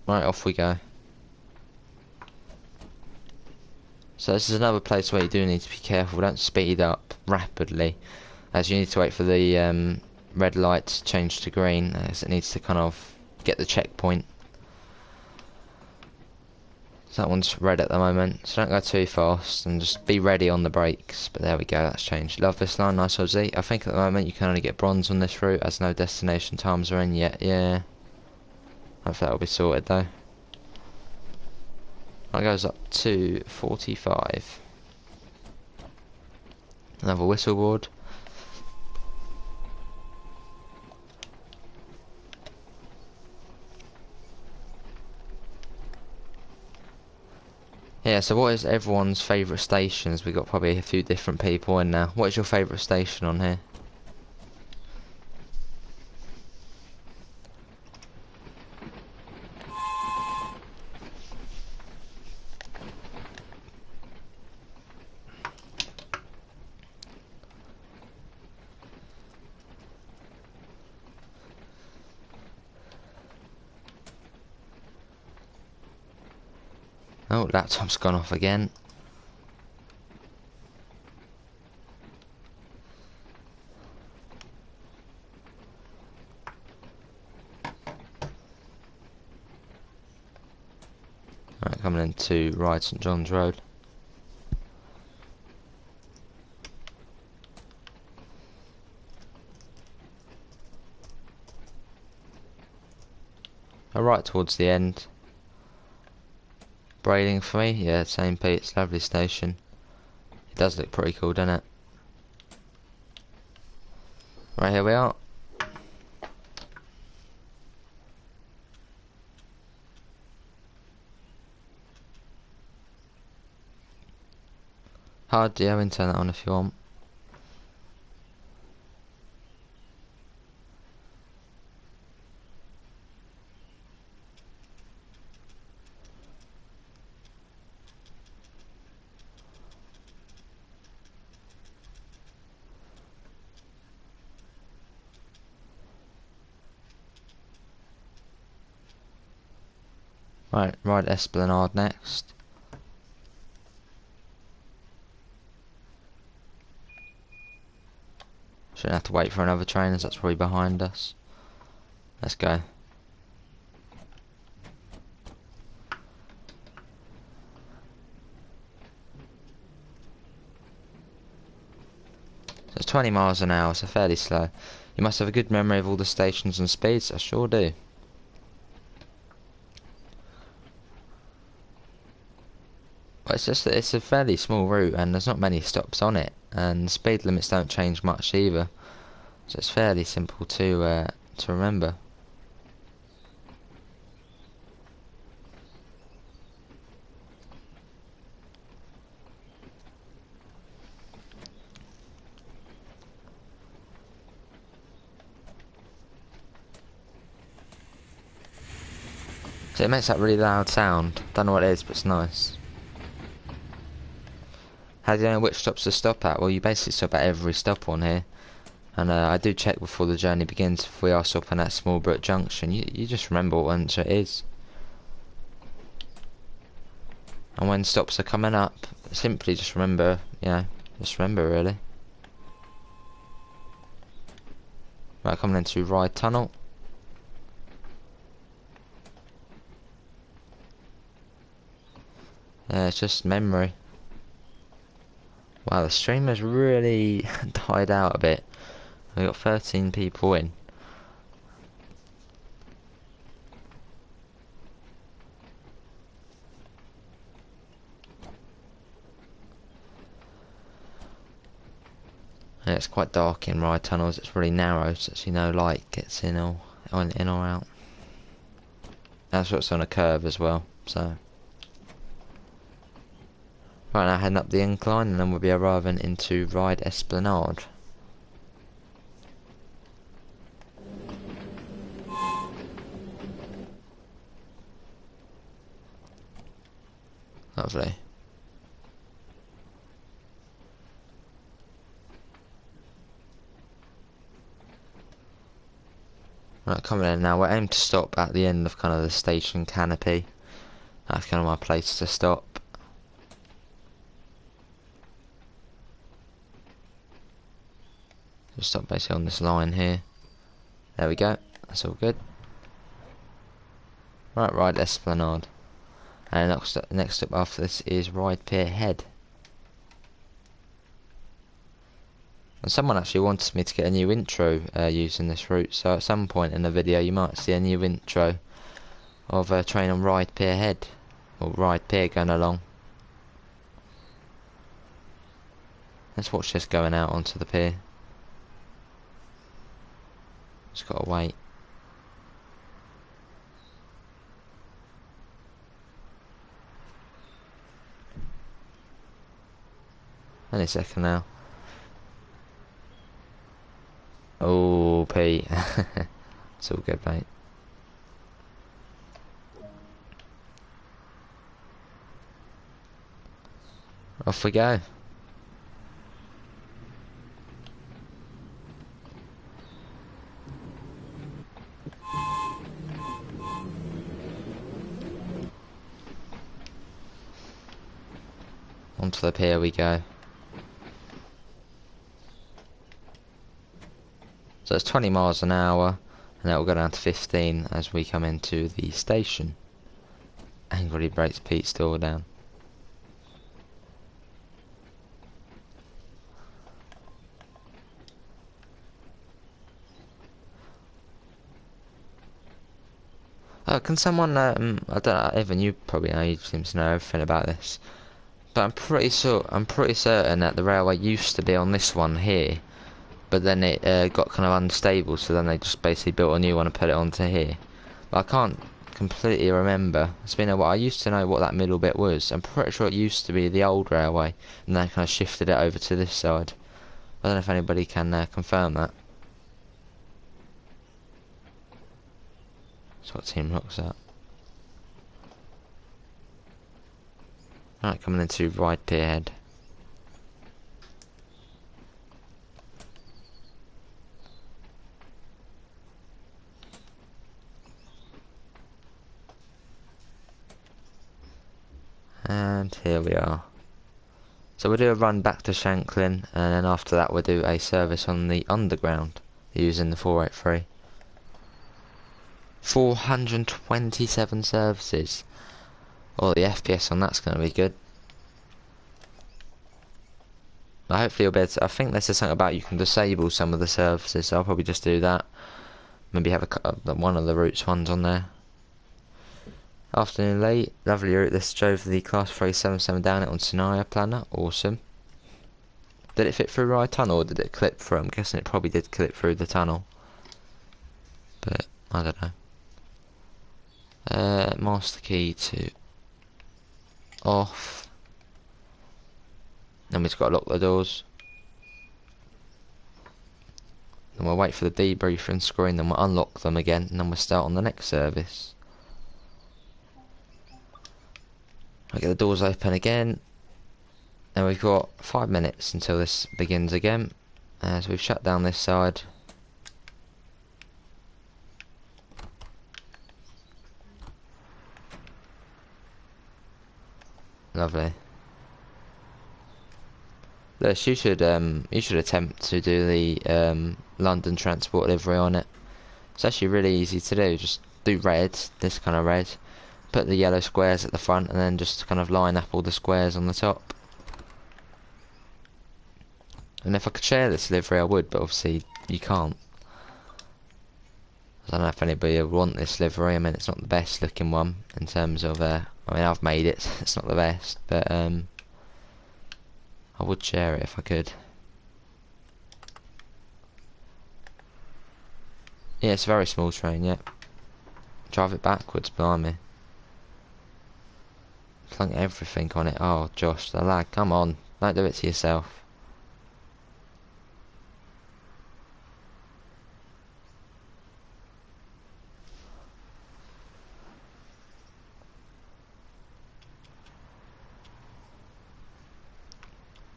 Right, off we go. So this is another place where you do need to be careful. Don't speed up rapidly, as you need to wait for the red light to change to green, as it needs to kind of get the checkpoint. So that one's red at the moment, so don't go too fast and just be ready on the brakes. But there we go, that's changed. Love this line, nice Aussie. I think at the moment you can only get bronze on this route as no destination times are in yet. Yeah, hopefully that'll be sorted though. That goes up to 45. Another whistle board. Yeah, so what is everyone's favourite stations? We've got probably a few different people in now. What is your favourite station on here? Oh, laptop's gone off again. Right, coming into Ryde St John's Road. Right towards the end. Braiding for me, yeah, same Pete, it's a lovely station. It does look pretty cool, doesn't it? Right, here we are. Hard, yeah, we can turn that on if you want. Right, Ryde Esplanade next. Shouldn't have to wait for another train as that's probably behind us. Let's go. So it's 20 miles an hour, so fairly slow. You must have a good memory of all the stations and speeds. I sure do. Well, it's just that it's a fairly small route and there's not many stops on it, and the speed limits don't change much either. So it's fairly simple to remember. So it makes that really loud sound. Don't know what it is, but it's nice. How do you know which stops to stop at? Well, you basically stop at every stop on here. And I do check before the journey begins if we are stopping at Smallbrook Junction. You just remember what one it is. And when stops are coming up, simply just remember, just remember really. Right, coming into Ride Tunnel. Yeah, it's just memory. Wow, the stream has really died out a bit. We got 13 people in. And it's quite dark in Ride Tunnels. It's really narrow, so actually no light gets in or out. That's what's on a curve as well. So right now heading up the incline, and then we'll be arriving into Ride Esplanade. Lovely. Right, coming in now. We're aimed to stop at the end of kind of the station canopy. That's kind of my place to stop. Just stop basically on this line here. There we go. That's all good. Right, Ride Esplanade. And next up after this is Ride Pier Head. And someone actually wanted me to get a new intro using this route, so at some point in the video you might see a new intro of a train on Ride Pier Head, or Ride Pier going along. Let's watch this going out onto the pier. Just gotta wait. Any second now. Oh, Pete. It's all good, mate. Off we go. Onto the pier we go. So it's 20 miles an hour, and that will go down to 15 as we come into the station. Angrily breaks Pete's door down. Can someone, I don't know, even you probably know, you seem to know everything about this, but I'm pretty certain that the railway used to be on this one here, but then it got kind of unstable, so then they just basically built a new one and put it onto here. But I can't completely remember. It's been a while. I used to know what that middle bit was. I'm pretty sure it used to be the old railway, and they kind of shifted it over to this side. I don't know if anybody can confirm that. That's what Team Rock's at. Right, coming into Ride Pier Head. And here we are. So we'll do a run back to Shanklin, and then after that we'll do a service on the underground using the 483. 427 services. Oh, the FPS on that's going to be good. Hopefully you'll be able to, I think there's something about you can disable some of the services, so I'll probably just do that. Maybe have one of the routes ones on there. Afternoon late, lovely route. This drove the class 377 down it on scenario planner. Awesome. Did it fit through Rye Tunnel or did it clip through? I'm guessing it probably did clip through the tunnel, but I don't know. Master key to off. Then we've just got to lock the doors. Then we'll wait for the debriefing screen, then we'll unlock them again, and then we'll start on the next service. I'll get the doors open again. And we've got 5 minutes until this begins again. So we've shut down this side. Lovely. Liz, you should attempt to do the London transport livery on it. It's actually really easy to do. Just do red, this kind of red. Put the yellow squares at the front, and then just kind of line up all the squares on the top. And if I could share this livery, I would, but obviously you can't. I don't know if anybody would want this livery. I mean, it's not the best looking one in terms of. I mean, I've made it. It's not the best, but I would share it if I could. Yeah, it's a very small train. Yeah. Drive it backwards behind me. Clunk everything on it. Oh, Josh, the lag. Come on, don't do it to yourself.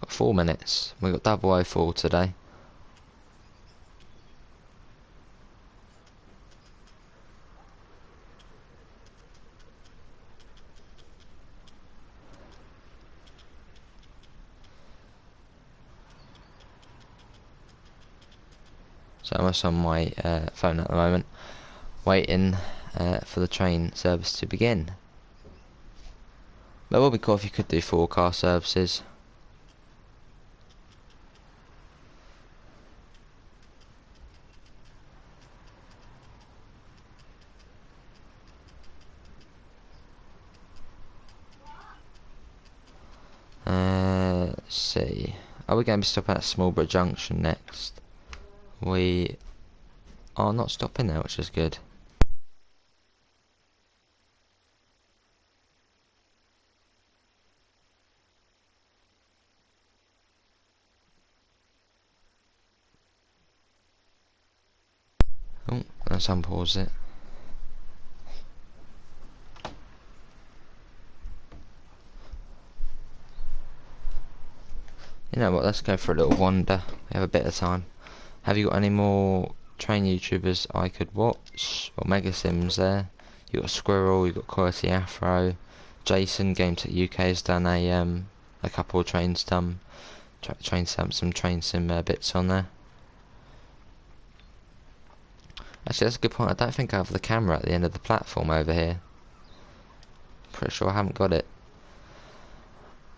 Got 4 minutes. We got 004 today. So I'm just on my phone at the moment, waiting for the train service to begin. But it would be cool if you could do 4 car services. Let's see. Are we going to be stopping at Smallborough Junction next? We are not stopping there, which is good. Oh, let's unpause it. You know what, let's go for a little wander. We have a bit of time. Have you got any more train YouTubers I could watch? Or Mega Sims there. You got Squirrel, you got Quality Afro. Jason Games at UK has done a couple of some train sim bits on there. Actually, that's a good point. I don't think I have the camera at the end of the platform over here. Pretty sure I haven't got it.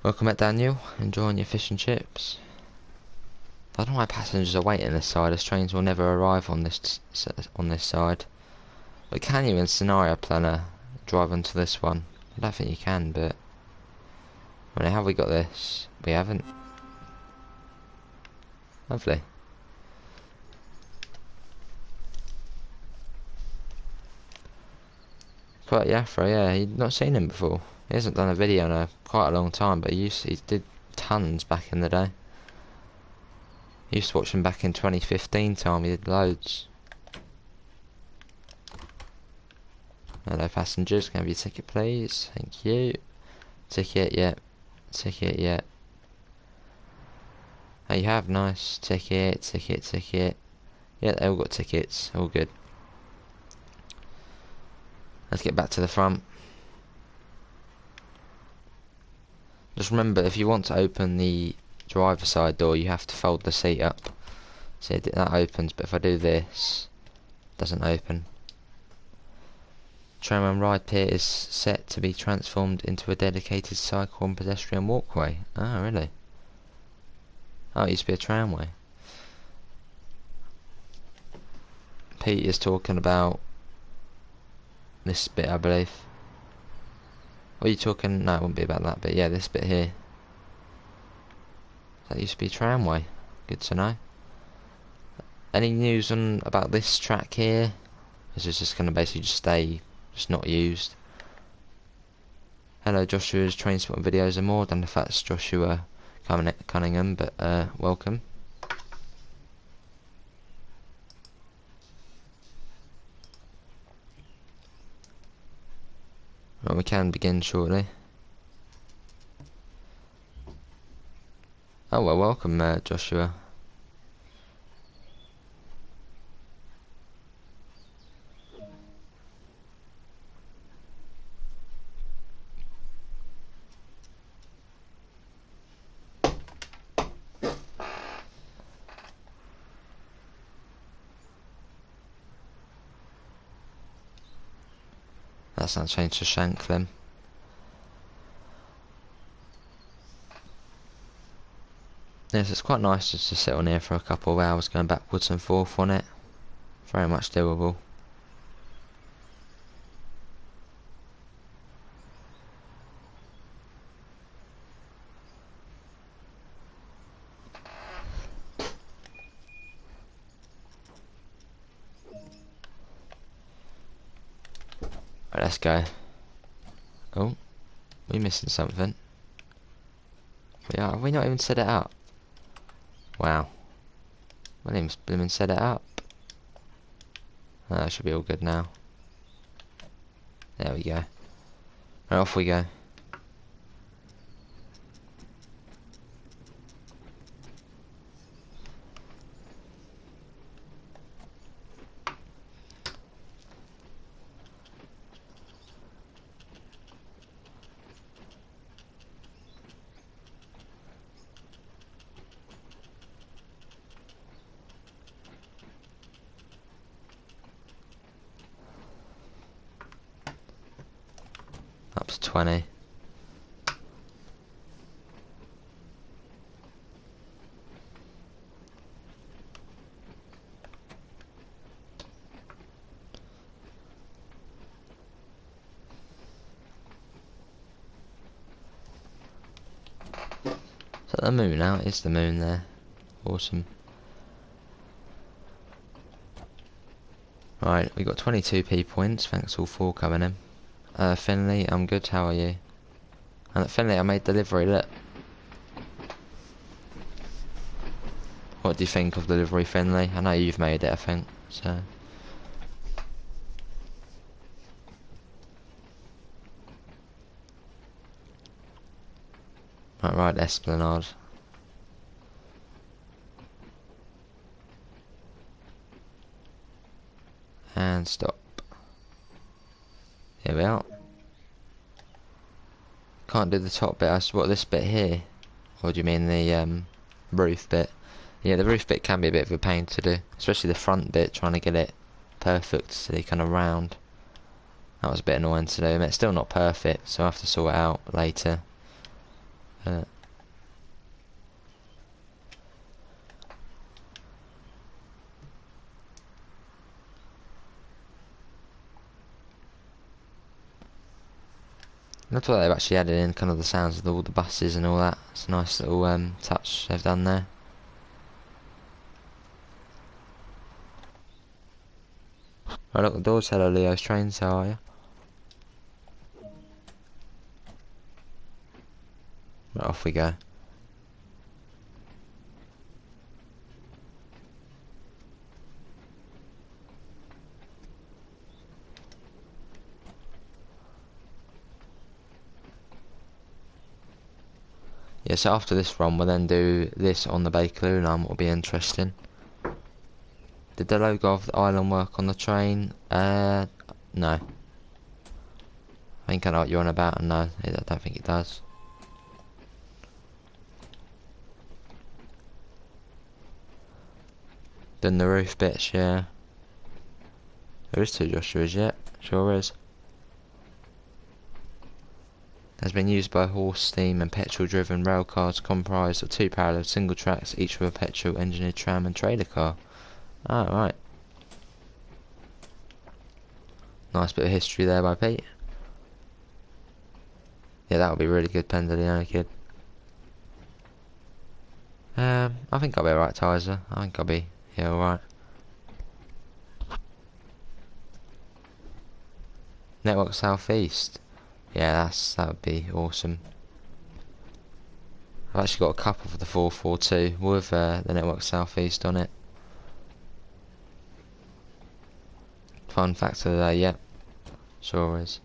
Welcome back, Daniel. Enjoying your fish and chips. I don't know why passengers are waiting this side, as trains will never arrive on this side. But can you in Scenario Planner drive onto this one? I don't think you can, but I mean, have we got this? We haven't. Lovely. Quite the Afro, yeah. You'd not seen him before. He hasn't done a video in quite a long time, but he did tons back in the day. I used to watch him back in 2015 time, he did loads. Hello passengers, can I have your ticket please? Thank you. Ticket, yeah. Ticket, yeah. Oh, you have, nice. Ticket, ticket, ticket. Yeah, they all got tickets, all good. Let's get back to the front. Just remember, if you want to open the driver's side door, you have to fold the seat up. See, that opens, but if I do this, it doesn't open. Tramway ride pier is set to be transformed into a dedicated cycle and pedestrian walkway. Ah, really? Oh, it used to be a tramway. Pete is talking about this bit, I believe. What are you talking? No, it wouldn't be about that bit. Yeah, this bit here. That used to be a tramway. Good to know. Any news on about this track here? This is just going to basically just stay, just not used. Hello, Joshua's train spotting videos and more. I don't know if that's Joshua Cunningham, but welcome. Well, we can begin shortly. Oh well, welcome, Joshua. That's not changed to Shanklin. Yes, it's quite nice just to sit on here for a couple of hours going backwards and forth on it. Very much doable. Right, let's go. Oh, we're missing something. Have we not even set it up? Wow. William's blooming set it up. Oh, that should be all good now. There we go. Right, off we go. Up to 20. Is that the moon now? It's the moon there. Awesome. Right, we got 22 P points. Thanks all for coming in. Finley, I'm good. How are you? And Finley, I made delivery. Look. What do you think of delivery, Finley? I know you've made it, I think. So. Right, Esplanade. And stop. Here we are. Can't do the top bit. What, this bit here? Or do you mean the roof bit? Yeah, the roof bit can be a bit of a pain to do, especially the front bit, trying to get it perfect so they kind of round. That was a bit annoying to do. I mean, it's still not perfect, so I have to sort it out later. That's what they've actually added in, kind of the sounds of all the buses and all that. It's a nice little touch they've done there. Right, look, the doors. Hello, Leo's Trains, how are you? Right, off we go. Yeah, so after this run, we'll then do this on the Bakerloo line, what will be interesting. Did the logo of the island work on the train? No. I think I know what you're on about, and no, I don't think it does. Done the roof bits, yeah. There is 2 Joshuas yet, sure is. Has been used by horse, steam and petrol driven rail cars comprised of 2 parallel single tracks, each with a petrol engineered tram and trailer car. Oh, right. Nice bit of history there by Pete. Yeah, that would be really good, Pendleton kid. I think I'll be alright, Tizer. I think I'll be, yeah, alright. Network Southeast. Yeah, that would be awesome. I've actually got a couple for the 442 with the Network Southeast on it. Fun fact of the day, yep. Sure is.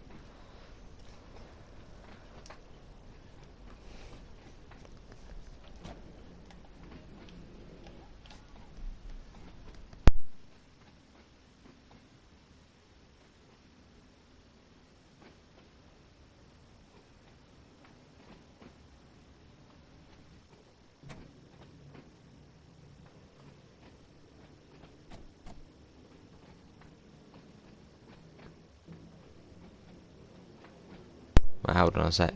Right, hold on a sec.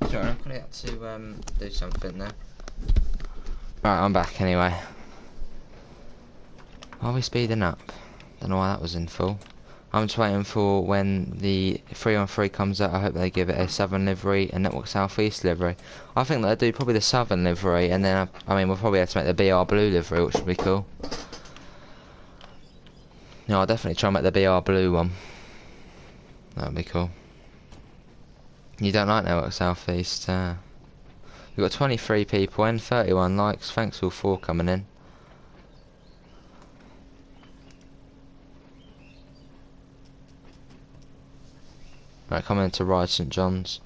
Sorry, I'm probably had to do something there. Right, I'm back anyway. Are we speeding up? Don't know why that was in full. I'm just waiting for when the 3-on-3 comes out. I hope they give it a Southern livery and Network Southeast livery. I think they'll do probably the Southern livery, and then I mean we'll probably have to make the BR Blue livery, which would be cool. No, I'll definitely try and make the BR Blue one. That would be cool. You don't like Network Southeast? You've got 23 people in, 31 likes. Thanks all for coming in. Right, coming into Ride St John's.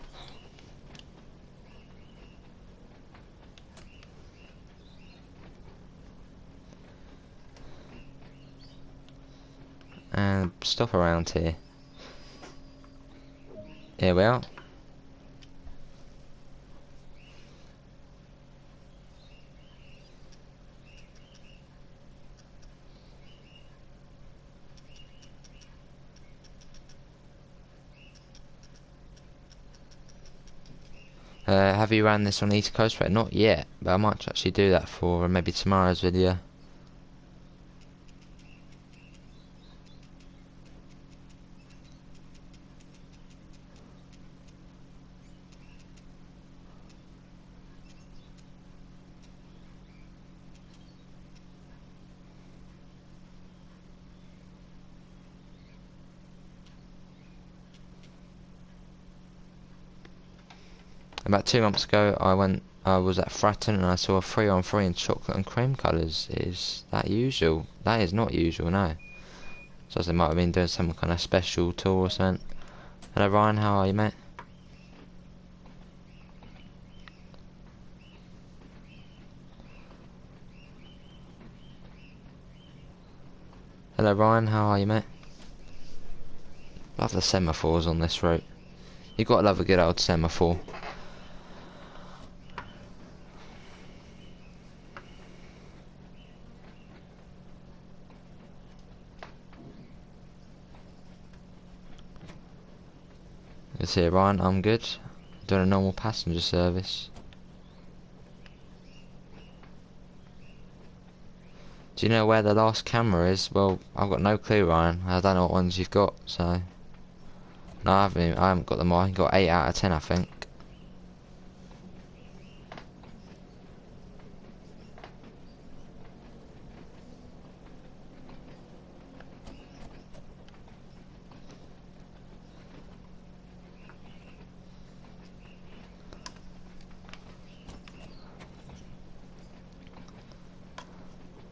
And stop around here. Here we are. Have you ran this on East Coast Road? Not yet, but I might actually do that for maybe tomorrow's video. About 2 months ago, I was at Fratton and I saw a 3-on-3 in chocolate and cream colours. Is that usual? That is not usual, no. So they might have been doing some kind of special tour or something. Hello Ryan, how are you, mate? Hello Ryan, how are you, mate? Love the semaphores on this route. You've got to love a good old semaphore. Good to see you, Ryan. I'm good. Doing a normal passenger service. Do you know where the last camera is? Well, I've got no clue, Ryan. I don't know what ones you've got, so... No, I haven't got them all. I got 8 out of 10, I think.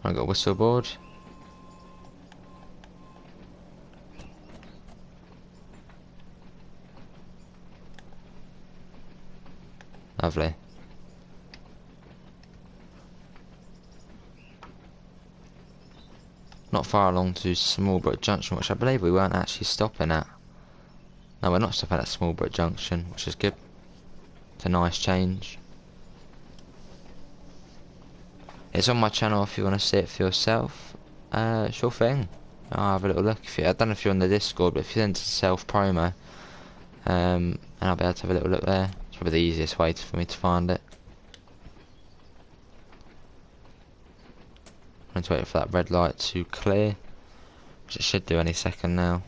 I got a whistle board. Lovely. Not far along to Smallbrook Junction, which I believe we weren't actually stopping at. No, we're not stopping at Smallbrook Junction, which is good. It's a nice change. It's on my channel if you want to see it for yourself. Sure thing. I'll have a little look. I don't know if you're on the Discord, but if you enter self-promo, and I'll be able to have a little look there. It's probably the easiest way for me to find it. I'm just waiting for that red light to clear, which it should do any second now.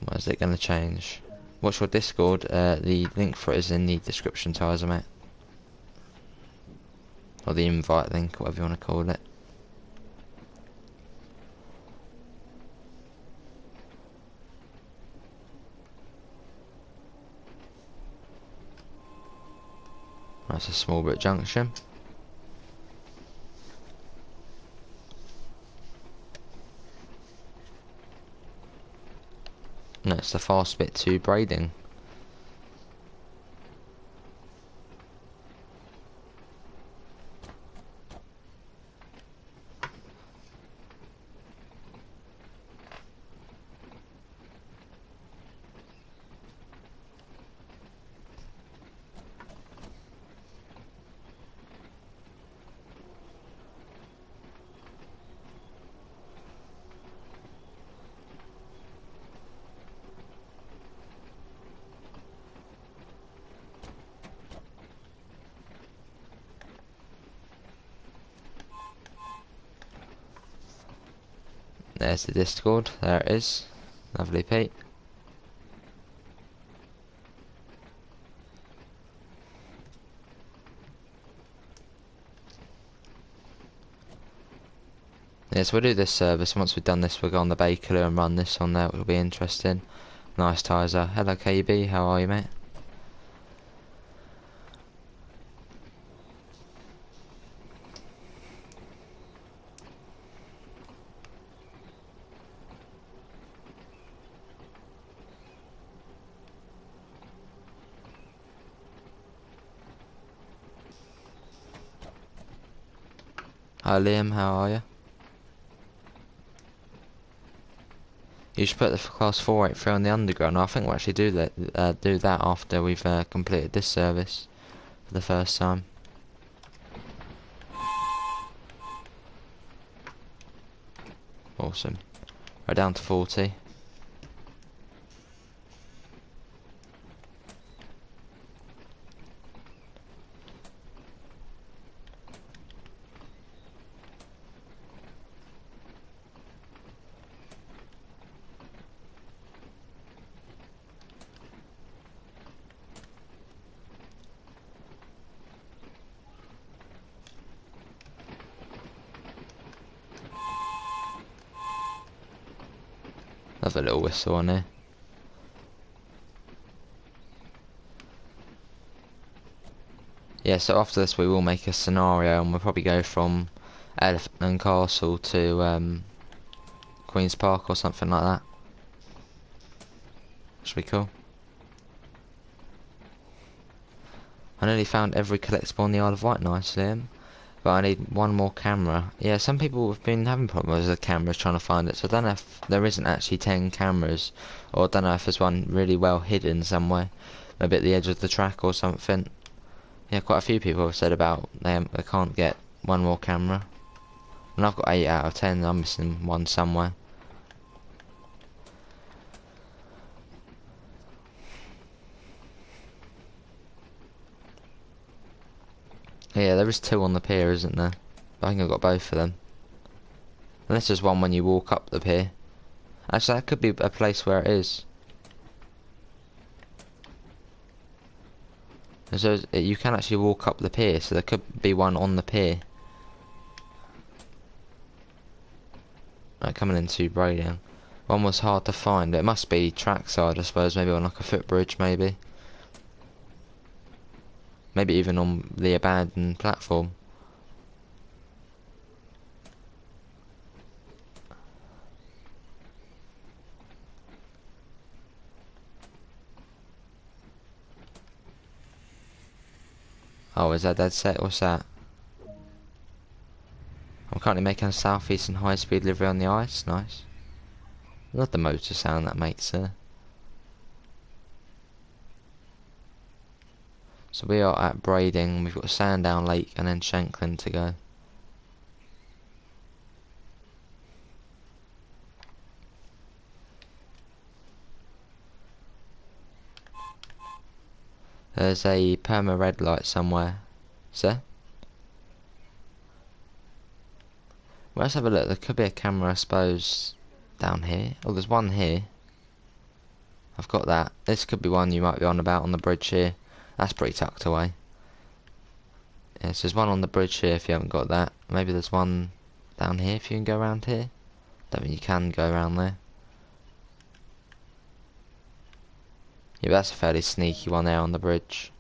What is it going to change? What's your Discord? The link for it is in the description, Tizer, mate. Or the invite link, whatever you want to call it. That's a Smallbrook Junction. No, it's the fast bit to Brading. There's the Discord, there it is. Lovely, Pete. Yes, we'll do this service. Once we've done this, we'll go on the Bakerloo and run this on there, which will be interesting. Nice Tizer. Hello, KB. How are you, mate? Hi, Liam. How are you? You should put the class 483 on the underground. I think we'll actually do that after we've completed this service for the first time. Awesome. Right, down to 40. Have a little whistle on here. Yeah, so after this we will make a scenario and we'll probably go from Elephant and Castle to Queen's Park or something like that. Should be cool. I nearly found every collectible on the Isle of Wight nicely, but I need one more camera. Yeah, some people have been having problems with the cameras trying to find it, so I don't know if there isn't actually 10 cameras, or I don't know if there's one really well hidden somewhere, maybe at the edge of the track or something. Yeah, quite a few people have said about they can't get one more camera. And I've got 8 out of 10, I'm missing one somewhere. Yeah, there is two on the pier, isn't there? I think I've got both of them. Unless there's one when you walk up the pier. Actually, that could be a place where it is. You can actually walk up the pier, so there could be one on the pier. Right, coming into Brading. One was hard to find. It must be trackside, I suppose. Maybe on like a footbridge, maybe. Maybe even on the abandoned platform. Oh, is that dead set? What's that? I'm currently making a southeastern high-speed livery on the ice. Nice. Love the motor sound that makes there. So we are at Brading. We've got Sandown Lake and then Shanklin to go. There's a perma red light somewhere. Sir? Well, let's have a look. There could be a camera, I suppose, down here. Oh, there's one here. I've got that. This could be one you might be on about on the bridge here. That's pretty tucked away. Yes, there's one on the bridge here if you haven't got that. Maybe there's one down here if you can go around here. Don't think you can go around there. Yeah, but that's a fairly sneaky one there on the bridge.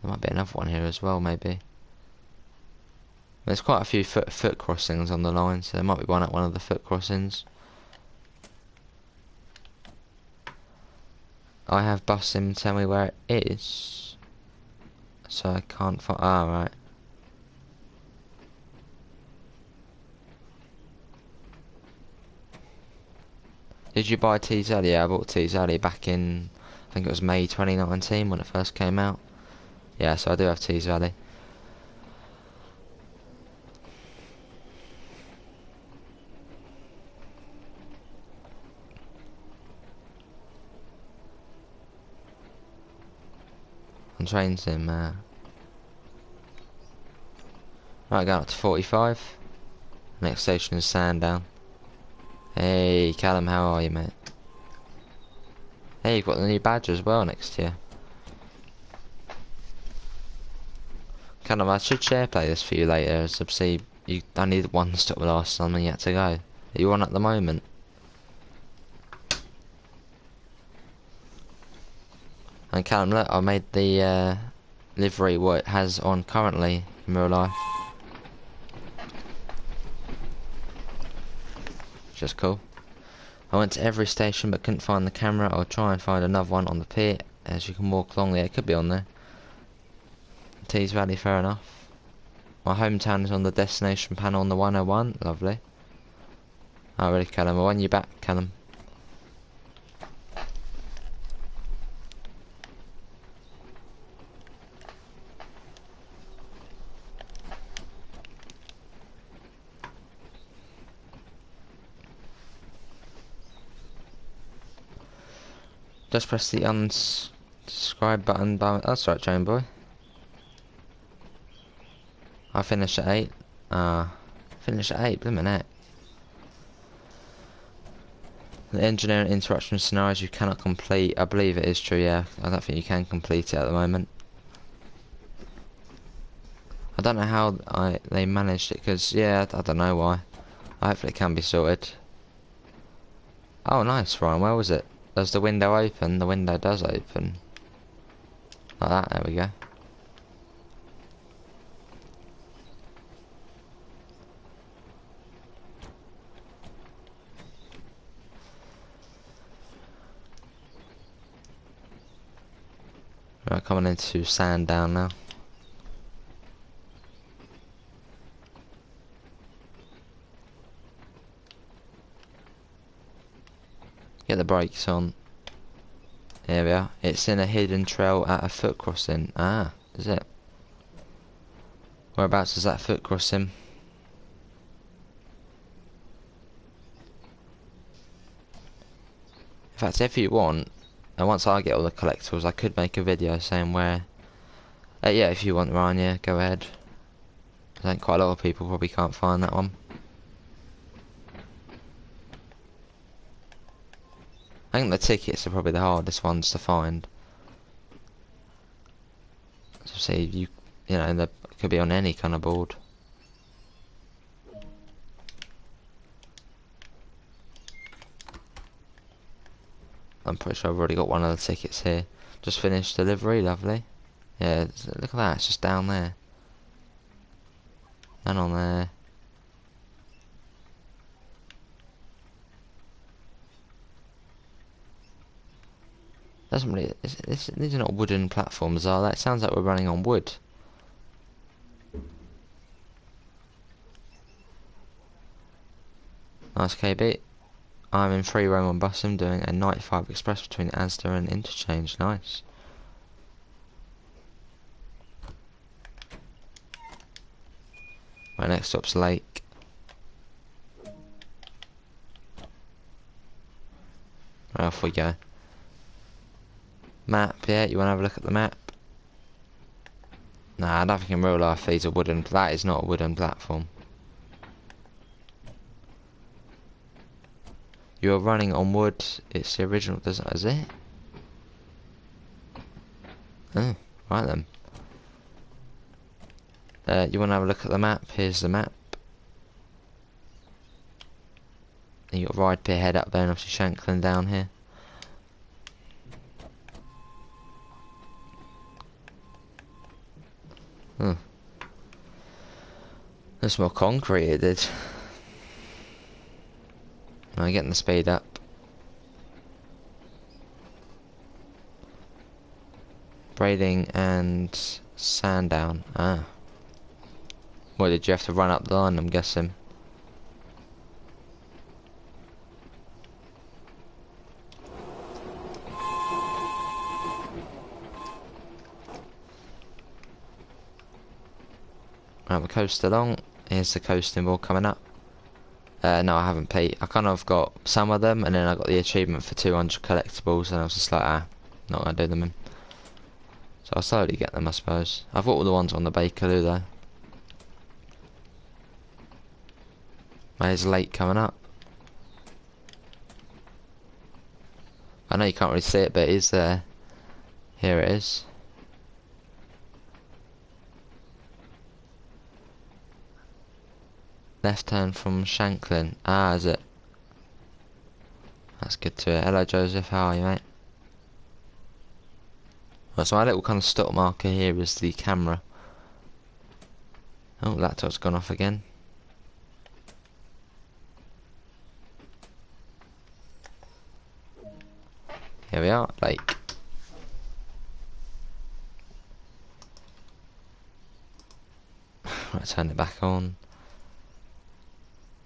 There might be another one here as well, maybe. There's quite a few foot crossings on the line, so there might be one at one of the foot crossings. I have bus sim tell me where it is, so I can't find. Ah, right. Did you buy Tees Alley? Yeah, I bought Tees Alley back in, I think it was May 2019 when it first came out. Yeah, so I do have Tees Alley. On train sim, right, going up to 45. Next station is Sandown. Hey, Callum, how are you, mate? Hey, you've got the new badge as well next to you. Callum, I should share play this for you later, as obviously you only did one stop the last time and you had to go. Are you on at the moment? And Callum, look, I made the livery what it has on currently in real life. Just cool. I went to every station but couldn't find the camera. I'll try and find another one on the pier. As you can walk along there, it could be on there. Tees Valley, fair enough. My hometown is on the destination panel on the 101. Lovely. Oh really, Callum? Well, when you back, Callum? Just press the unsubscribe button. That's right, Jane boy. I finished at 8. Finished at 8, blimmin' heck. The engineering interruption scenarios you cannot complete. I believe it is true, yeah. I don't think you can complete it at the moment. I don't know how they managed it, because, yeah, I don't know why. Hopefully it can be sorted. Oh, nice, Ryan. Where was it? Does the window open? The window does open. Like that, there we go. Right, coming into Sandown now. Get the brakes on. Here we are. It's in a hidden trail at a foot crossing. Ah, is it? Whereabouts is that foot crossing? In fact, if you want, and once I get all the collectibles, I could make a video saying where Yeah, if you want, Ryan, yeah, go ahead. I think quite a lot of people probably can't find that one. I think the tickets are probably the hardest ones to find. So say you know, they could be on any kind of board. I'm pretty sure I've already got one of the tickets here. Just finished delivery, lovely. Yeah, look at that, it's just down there. And on there. Doesn't really. These are not wooden platforms, are they? It sounds like we're running on wood. Nice, KB. I'm in free roam on Bussum doing a 95 express between Asda and Interchange. Nice. Right, next stop's Lake. Right, off we go. Map, yeah, you want to have a look at the map? Nah, I don't think in real life these are wooden. That is not a wooden platform. You're running on wood. It's the original design, is it? Oh, right then. You want to have a look at the map? Here's the map. And you got Ride Pier Head up there, and obviously Shanklin down here. Hmm. There's more concrete it did. Now getting the speed up. Braiding and Sandown. Ah. What, did you have to run up the line, I'm guessing? Right, we coast along. Here's the coasting wall coming up. No, I haven't, Pete. I kind of got some of them, and then I got the achievement for 200 collectibles, and I was just like, not gonna do them in. So I'll slowly get them, I suppose. I've got all the ones on the Bakerloo, though. There's Lake coming up. I know you can't really see it, but it is there. Here it is. Left turn from Shanklin. Ah, is it? That's good to hear. Hello, Joseph. How are you, mate? Right, so my little kind of stop marker here is the camera. Oh, laptop's gone off again. Here we are, Lake. Right, turn it back on.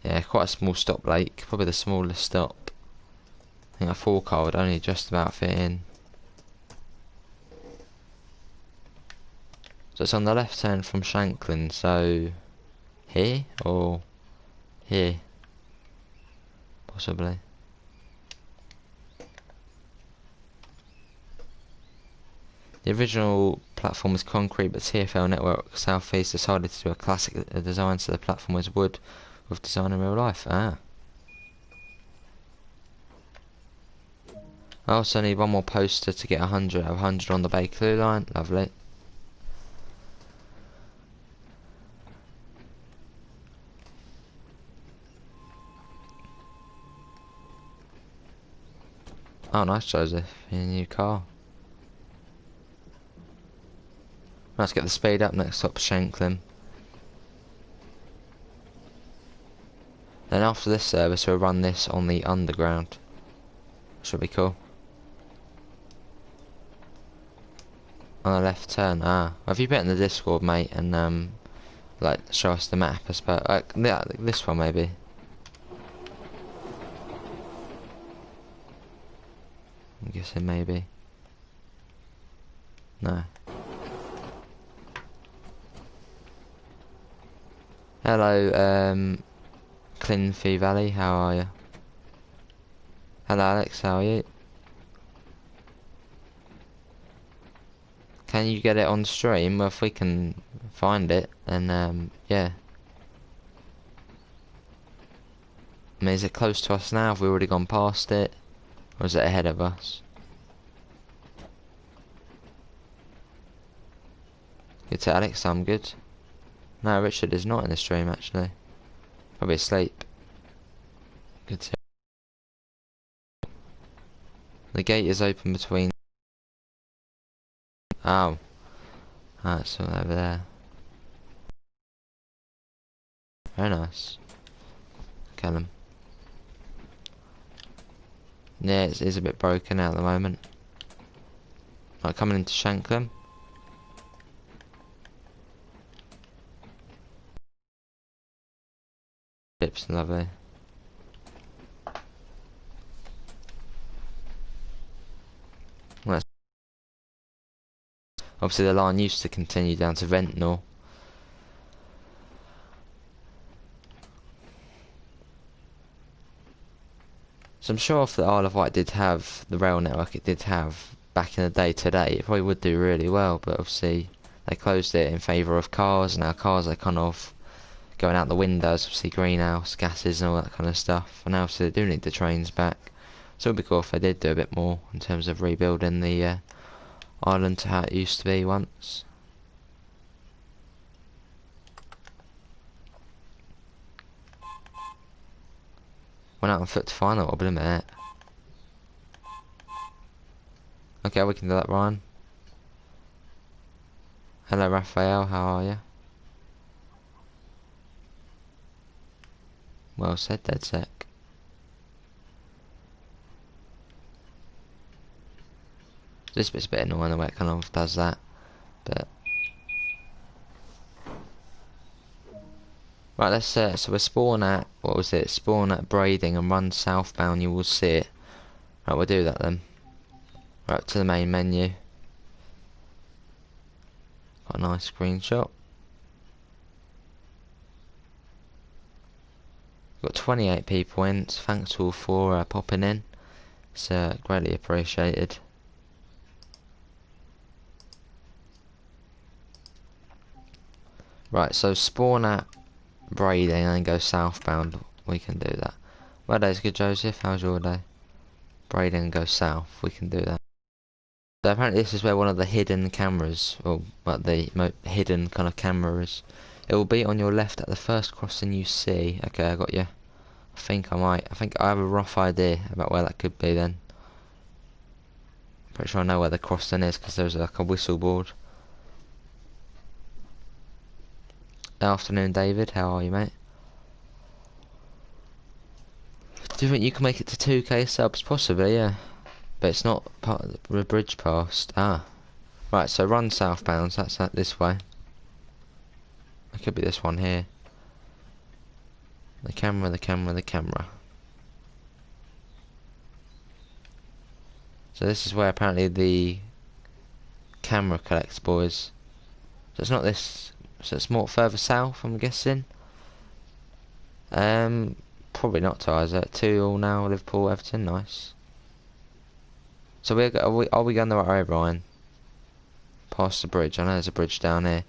Yeah, quite a small stop, Lake. Probably the smallest stop. I think a 4-car would only just about fit in. So it's on the left hand from Shanklin, so here or here? Possibly. The original platform was concrete, but TFL Network South East decided to do a classic design, so the platform was wood with design in real life. Ah. I also need one more poster to get 100 out of 100 on the Bakerloo line. Lovely. Oh, nice, Joseph. In a new car. Let's get the speed up. Next stop, Shanklin. Then after this service, we'll run this on the underground. Should be cool. On the left turn. Ah, have you been in the Discord, mate, and like show us the map? I suppose. Yeah, this one maybe. I'm guessing maybe. No. Hello, Clinfee Valley, how are you? Hello, Alex, how are you? Can you get it on stream? Well, if we can find it, then yeah. I mean, is it close to us now? Have we already gone past it? Or is it ahead of us? Good to Alex, I'm good. No, Richard is not in the stream actually. Probably asleep. Good to. The gate is open between. Oh. Ah, it's all over there. Very nice. Callum. Yeah, it is a bit broken out at the moment. Right, coming into Shanklin. Chips, lovely. Well, obviously the line used to continue down to Ventnor. So I'm sure if the Isle of Wight did have the rail network it did have back in the day today, it probably would do really well, but obviously they closed it in favour of cars, and now cars are kind of going out the windows, obviously greenhouse gases and all that kind of stuff, and now obviously they do need the trains back. So it would be cool if they did do a bit more in terms of rebuilding the island to how it used to be once. Went out on foot to find that, I'll be a minute. Okay, we can do that, Ryan. Hello, Raphael, how are you? Well said, dead sec. This bit's a bit annoying the way it kind of does that, but... Right, let's so we're spawn at, what was it, spawn at Brading and run southbound, you will see it. Right, we'll do that then. Right, up to the main menu. Got a nice screenshot. Got 28 people in, so thanks all for popping in. It's greatly appreciated. Right, so spawn at Brading and then go southbound. We can do that. Well, day's good, Joseph. How's your day? Brading and go south. We can do that. So apparently this is where one of the hidden cameras, or what the hidden kind of camera is. It will be on your left at the first crossing you see. Okay, I got you. I think I have a rough idea about where that could be then. Pretty sure I know where the crossing is because there's like a whistle board. Afternoon, David. How are you, mate? Do you think you can make it to 2k subs? Possibly, yeah. But it's not part of the bridge past. Ah. Right, so run southbound. That's that this way. It could be this one here. The camera, the camera, the camera. So this is where apparently the camera collects, boys. So it's not this. So it's more further south, I'm guessing. Probably not to Isaac. 2-2 now, Liverpool, Everton, nice. So are we going the right way, Brian? Past the bridge. I know there's a bridge down here.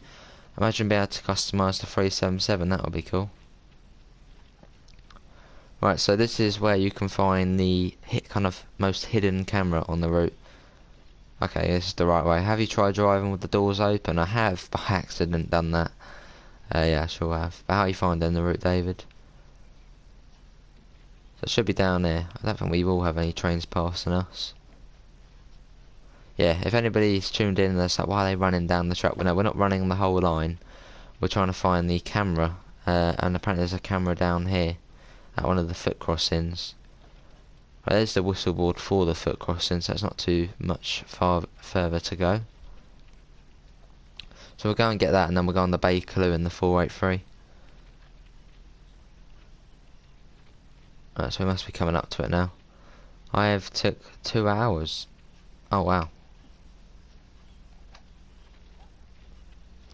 Imagine being able to customise the 377. That would be cool. Right, so this is where you can find the kind of most hidden camera on the route. Okay, this is the right way. Have you tried driving with the doors open? I have, by accident, done that. Yeah, I sure have. But how are you finding the route, David? So it should be down there. I don't think we will have any trains passing us. Yeah, if anybody's tuned in and they're like, why are they running down the track? Well, no, we're not running the whole line. We're trying to find the camera. And apparently there's a camera down here at one of the foot crossings. Right, there's the whistle board for the foot crossing, so it's not too much further to go. So we'll go and get that, and then we'll go on the Bakerloo in the 483. Right, so we must be coming up to it now. I have took 2 hours. Oh wow.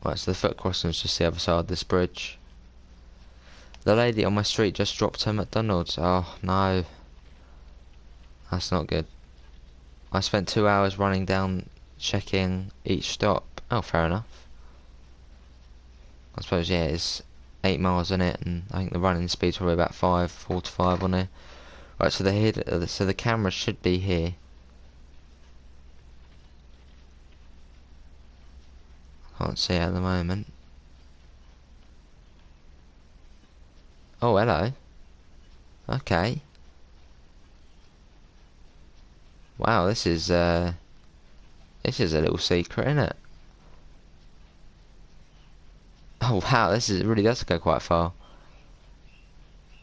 Right, so the foot crossing is just the other side of this bridge. The lady on my street just dropped her McDonald's. Oh no. That's not good. I spent 2 hours running down checking each stop. Oh, fair enough. I suppose, yeah, it's 8 miles on it, and I think the running speed's probably about 4 to 5 on it. Right, so the camera should be here. Can't see it at the moment. Oh, hello. Okay. Wow, this is a little secret, isn't it? Oh wow, it really does go quite far.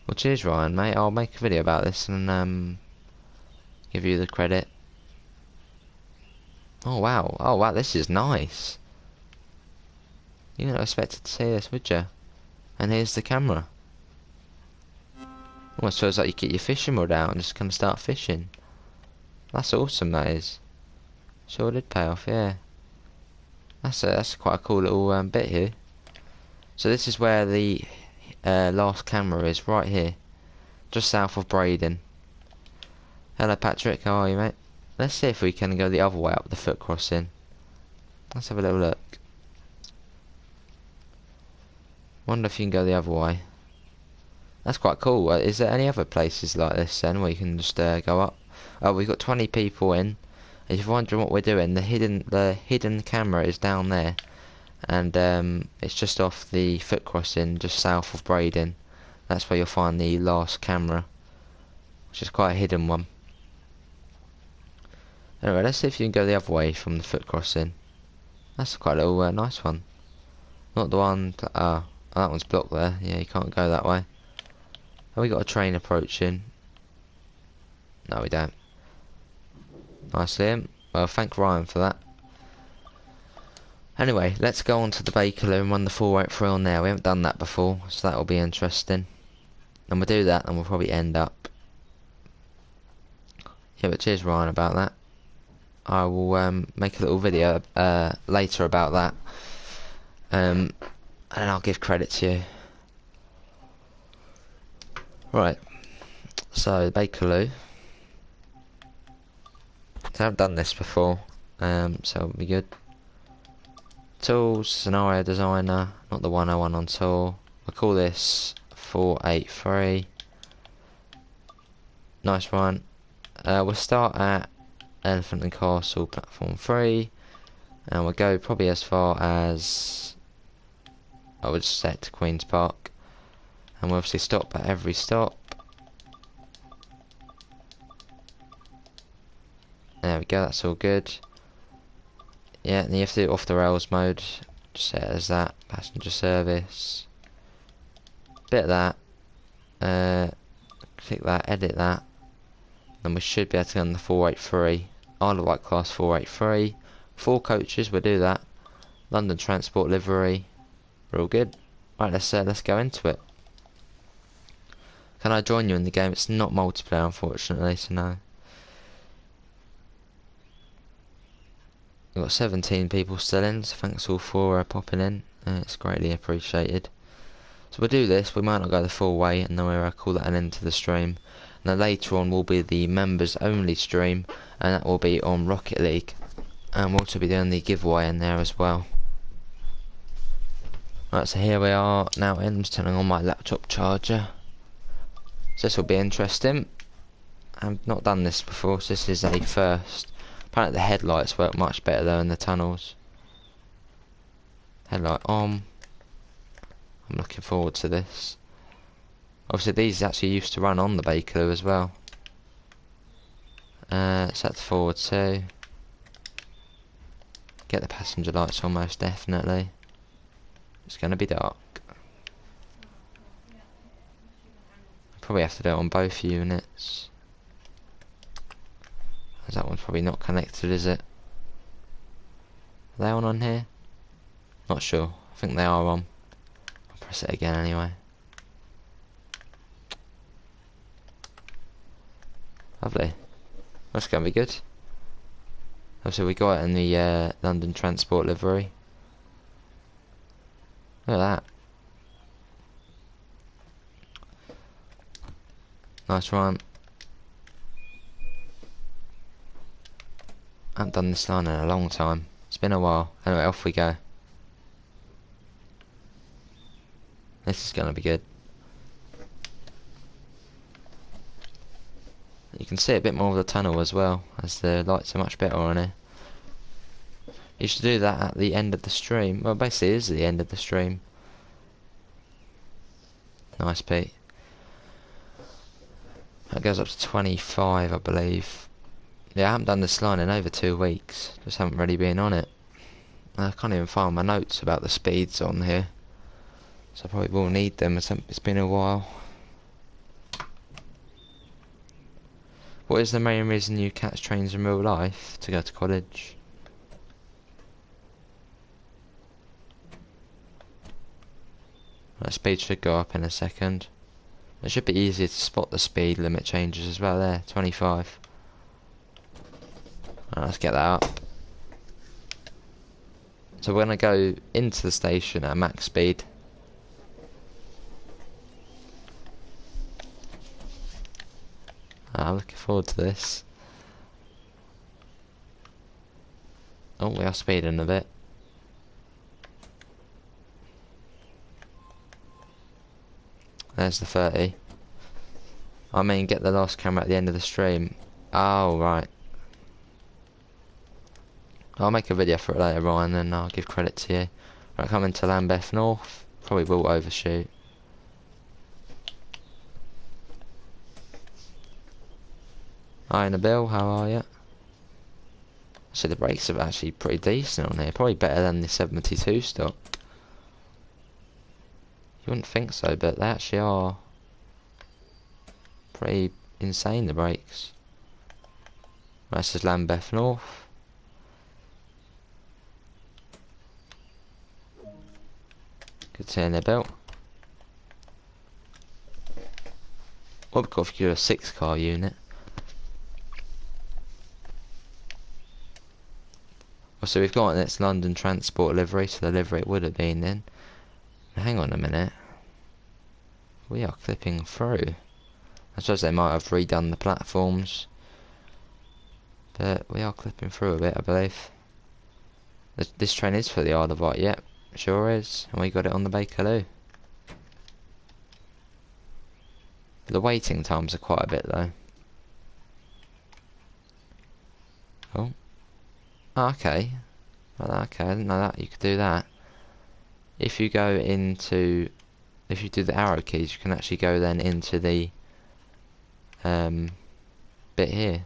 Well, cheers, Ryan, mate. I'll make a video about this and give you the credit. Oh wow, this is nice. You wouldn't have expected to see this, would you? And here's the camera. Almost feels like you get your fishing rod out and just kind of start fishing. That's awesome, that is. Sure did pay off, yeah. That's quite a cool little bit here. So this is where the last camera is, right here, just south of Braden. Hello, Patrick. How are you, mate? Let's see if we can go the other way up the foot crossing. Let's have a little look. Wonder if you can go the other way. That's quite cool. Is there any other places like this then where you can just go up? Oh, we've got 20 people in. If you're wondering what we're doing, the hidden camera is down there, and it's just off the foot crossing, just south of Braden. That's where you'll find the last camera, which is quite a hidden one. Anyway, let's see if you can go the other way from the foot crossing. That's quite a little nice one. Not the one. Oh, that one's blocked there. Yeah, you can't go that way. Have we got a train approaching? No, we don't. Nice, Liam. Well, thank Ryan for that. Anyway, let's go on to the Bakerloo and run the 483 on there. We haven't done that before, so that'll be interesting. And we'll do that, and we'll probably end up. Yeah, but cheers, Ryan, about that. I will make a little video later about that. And I'll give credit to you. Right, so Bakerloo. So I've done this before, so it'll be good. Tools, scenario designer, not the 101 on tour. We'll call this 483. Nice one. We'll start at Elephant and Castle platform 3, and we'll go probably as far as I would set to Queen's Park, and we'll obviously stop at every stop. There we go, that's all good. Yeah, and you have to do it off the rails mode. Just set it as that. Passenger service. Bit of that. Click that, edit that. And we should be able to go on the 483. Isle of Wight class 483. 4 coaches, we'll do that. London Transport livery. We're all good. Right, let's go into it. Can I join you in the game? It's not multiplayer, unfortunately, so no. We've got 17 people still in, so thanks all for popping in. It's greatly appreciated. So we'll do this. We might not go the full way, and then we'll call that an end to the stream. And then later on will be the members only stream, and that will be on Rocket League. And we'll also be doing the giveaway in there as well. Right, so here we are now in. I'm just turning on my laptop charger. So this will be interesting. I've not done this before, so this is a first. Apparently the headlights work much better though in the tunnels. Headlight on. I'm looking forward to this. Obviously these actually used to run on the Bakerloo as well. Set the forward 2. Get the passenger lights on most definitely. It's going to be dark. Probably have to do it on both units. As that one's probably not connected, is it? Are they on here? Not sure. I think they are on. I'll press it again anyway. Lovely. That's going to be good. Obviously we got it in the London Transport livery. Look at that. Nice one. I haven't done this line in a long time. It's been a while. Anyway, off we go. This is gonna be good. You can see a bit more of the tunnel as well, as the lights are much better on here. You should do that at the end of the stream. Well, basically it is the end of the stream. Nice, Pete. That goes up to 25, I believe. Yeah, I haven't done this line in over 2 weeks. Just haven't really been on it. I can't even find my notes about the speeds on here. So I probably will need them. It's been a while. What is the main reason you catch trains in real life? To go to college? That speed should go up in a second. It should be easier to spot the speed limit changes as well there. 25. Right, let's get that up. So we're going to go into the station at max speed. I'm looking forward to this. Oh, we are speeding a bit. There's the 30. I mean, get the last camera at the end of the stream. Oh, right. I'll make a video for it later on, and then I'll give credit to you. Right, coming to Lambeth North. Probably will overshoot. Hi, Nabil, how are you? So the brakes are actually pretty decent on here. Probably better than the 72 stock. You wouldn't think so, but they actually are pretty insane, the brakes. Right, this is Lambeth North. Good seeing their belt. What we've got if you do a 6-car unit. So we've got its London Transport livery, so the livery it would have been in. Hang on a minute. We are clipping through. I suppose they might have redone the platforms. But we are clipping through a bit, I believe. This train is for the Isle of Wight, yep. Sure is. And we got it on the Bakerloo. The waiting times are quite a bit though. Oh. Okay. Well, okay, I didn't know that you could do that. If you go into, if you do the arrow keys, you can actually go then into the bit here.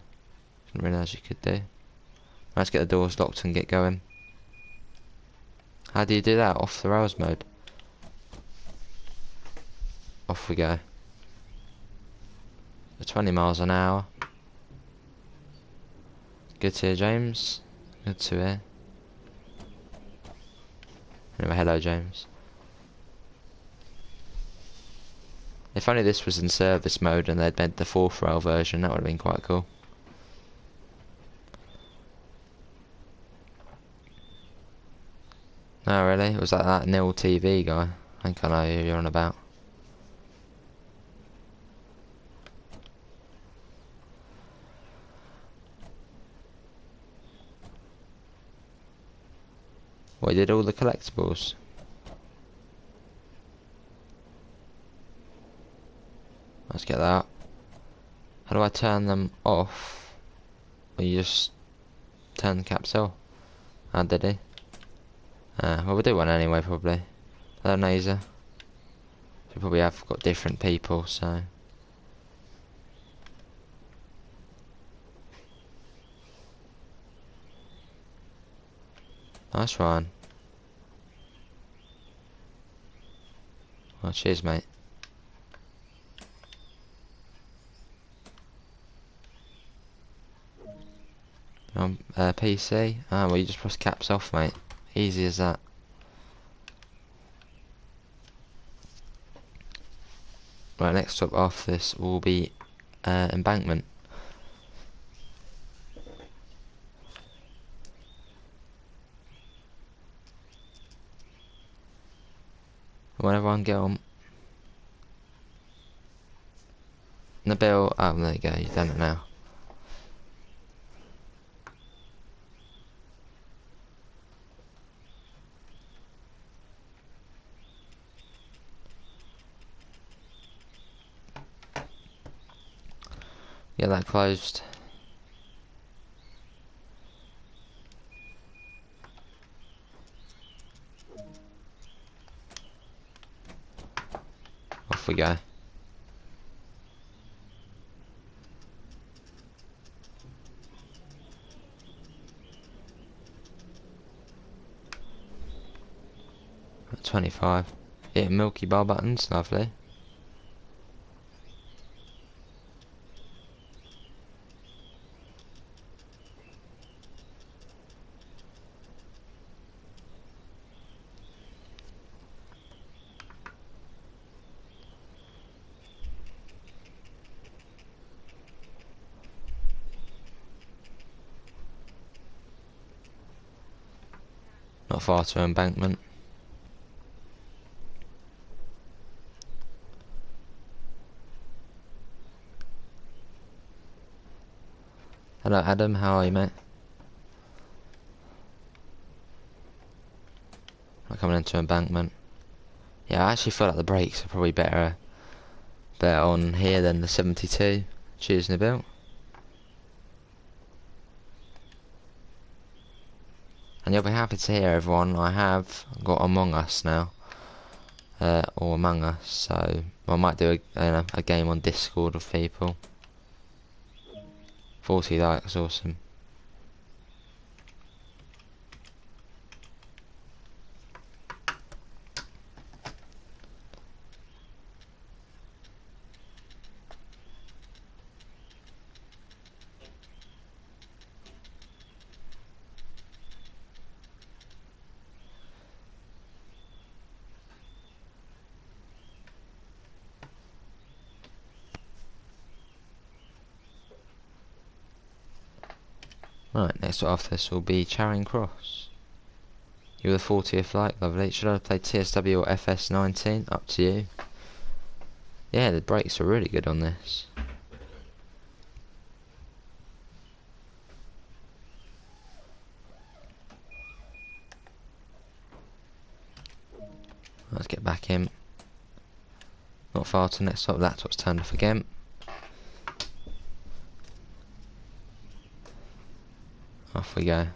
Didn't realise you could do. Let's get the doors locked and get going. How do you do that? Off the rails mode. Off we go. 20 miles an hour. Good to hear, James. Good to hear. Anyway, hello, James. If only this was in service mode and they'd made the 4th rail version, that would have been quite cool. Oh, really? Was that Nil TV guy? I think I know who you're on about. What, you did all the collectibles? Let's get that. How do I turn them off? Or you just turn the caps off? How did he? Well, we'll do one anyway, probably. Hello, Nazer. We probably have got different people, so. Nice one. Well, cheers, mate. PC. Ah, well, you just press caps off, mate. Easy as that. Right, next stop after this will be Embankment. When everyone get on. Nabil, oh, there you go, you've done it now. Get that closed. Off we go. At 25. Hitting Milky Bar buttons, lovely. Not far to embankment. Hello Adam, how are you, mate? I'm coming into embankment. Yeah, I actually feel like the brakes are probably better on here than the 72. Choosing a built. And you'll be happy to hear, everyone, I have got Among Us now. Or Among Us, so I might do a game on Discord with people. 40 likes, awesome. Right, next up after this will be Charing Cross. You're the 40th like, lovely. Should I play TSW or FS19? Up to you. Yeah, the brakes are really good on this. Let's get back in. Not far to next stop, laptop's turned off again. Off we go.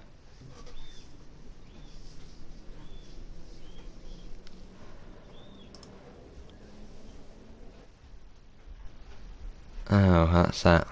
Oh, that's that.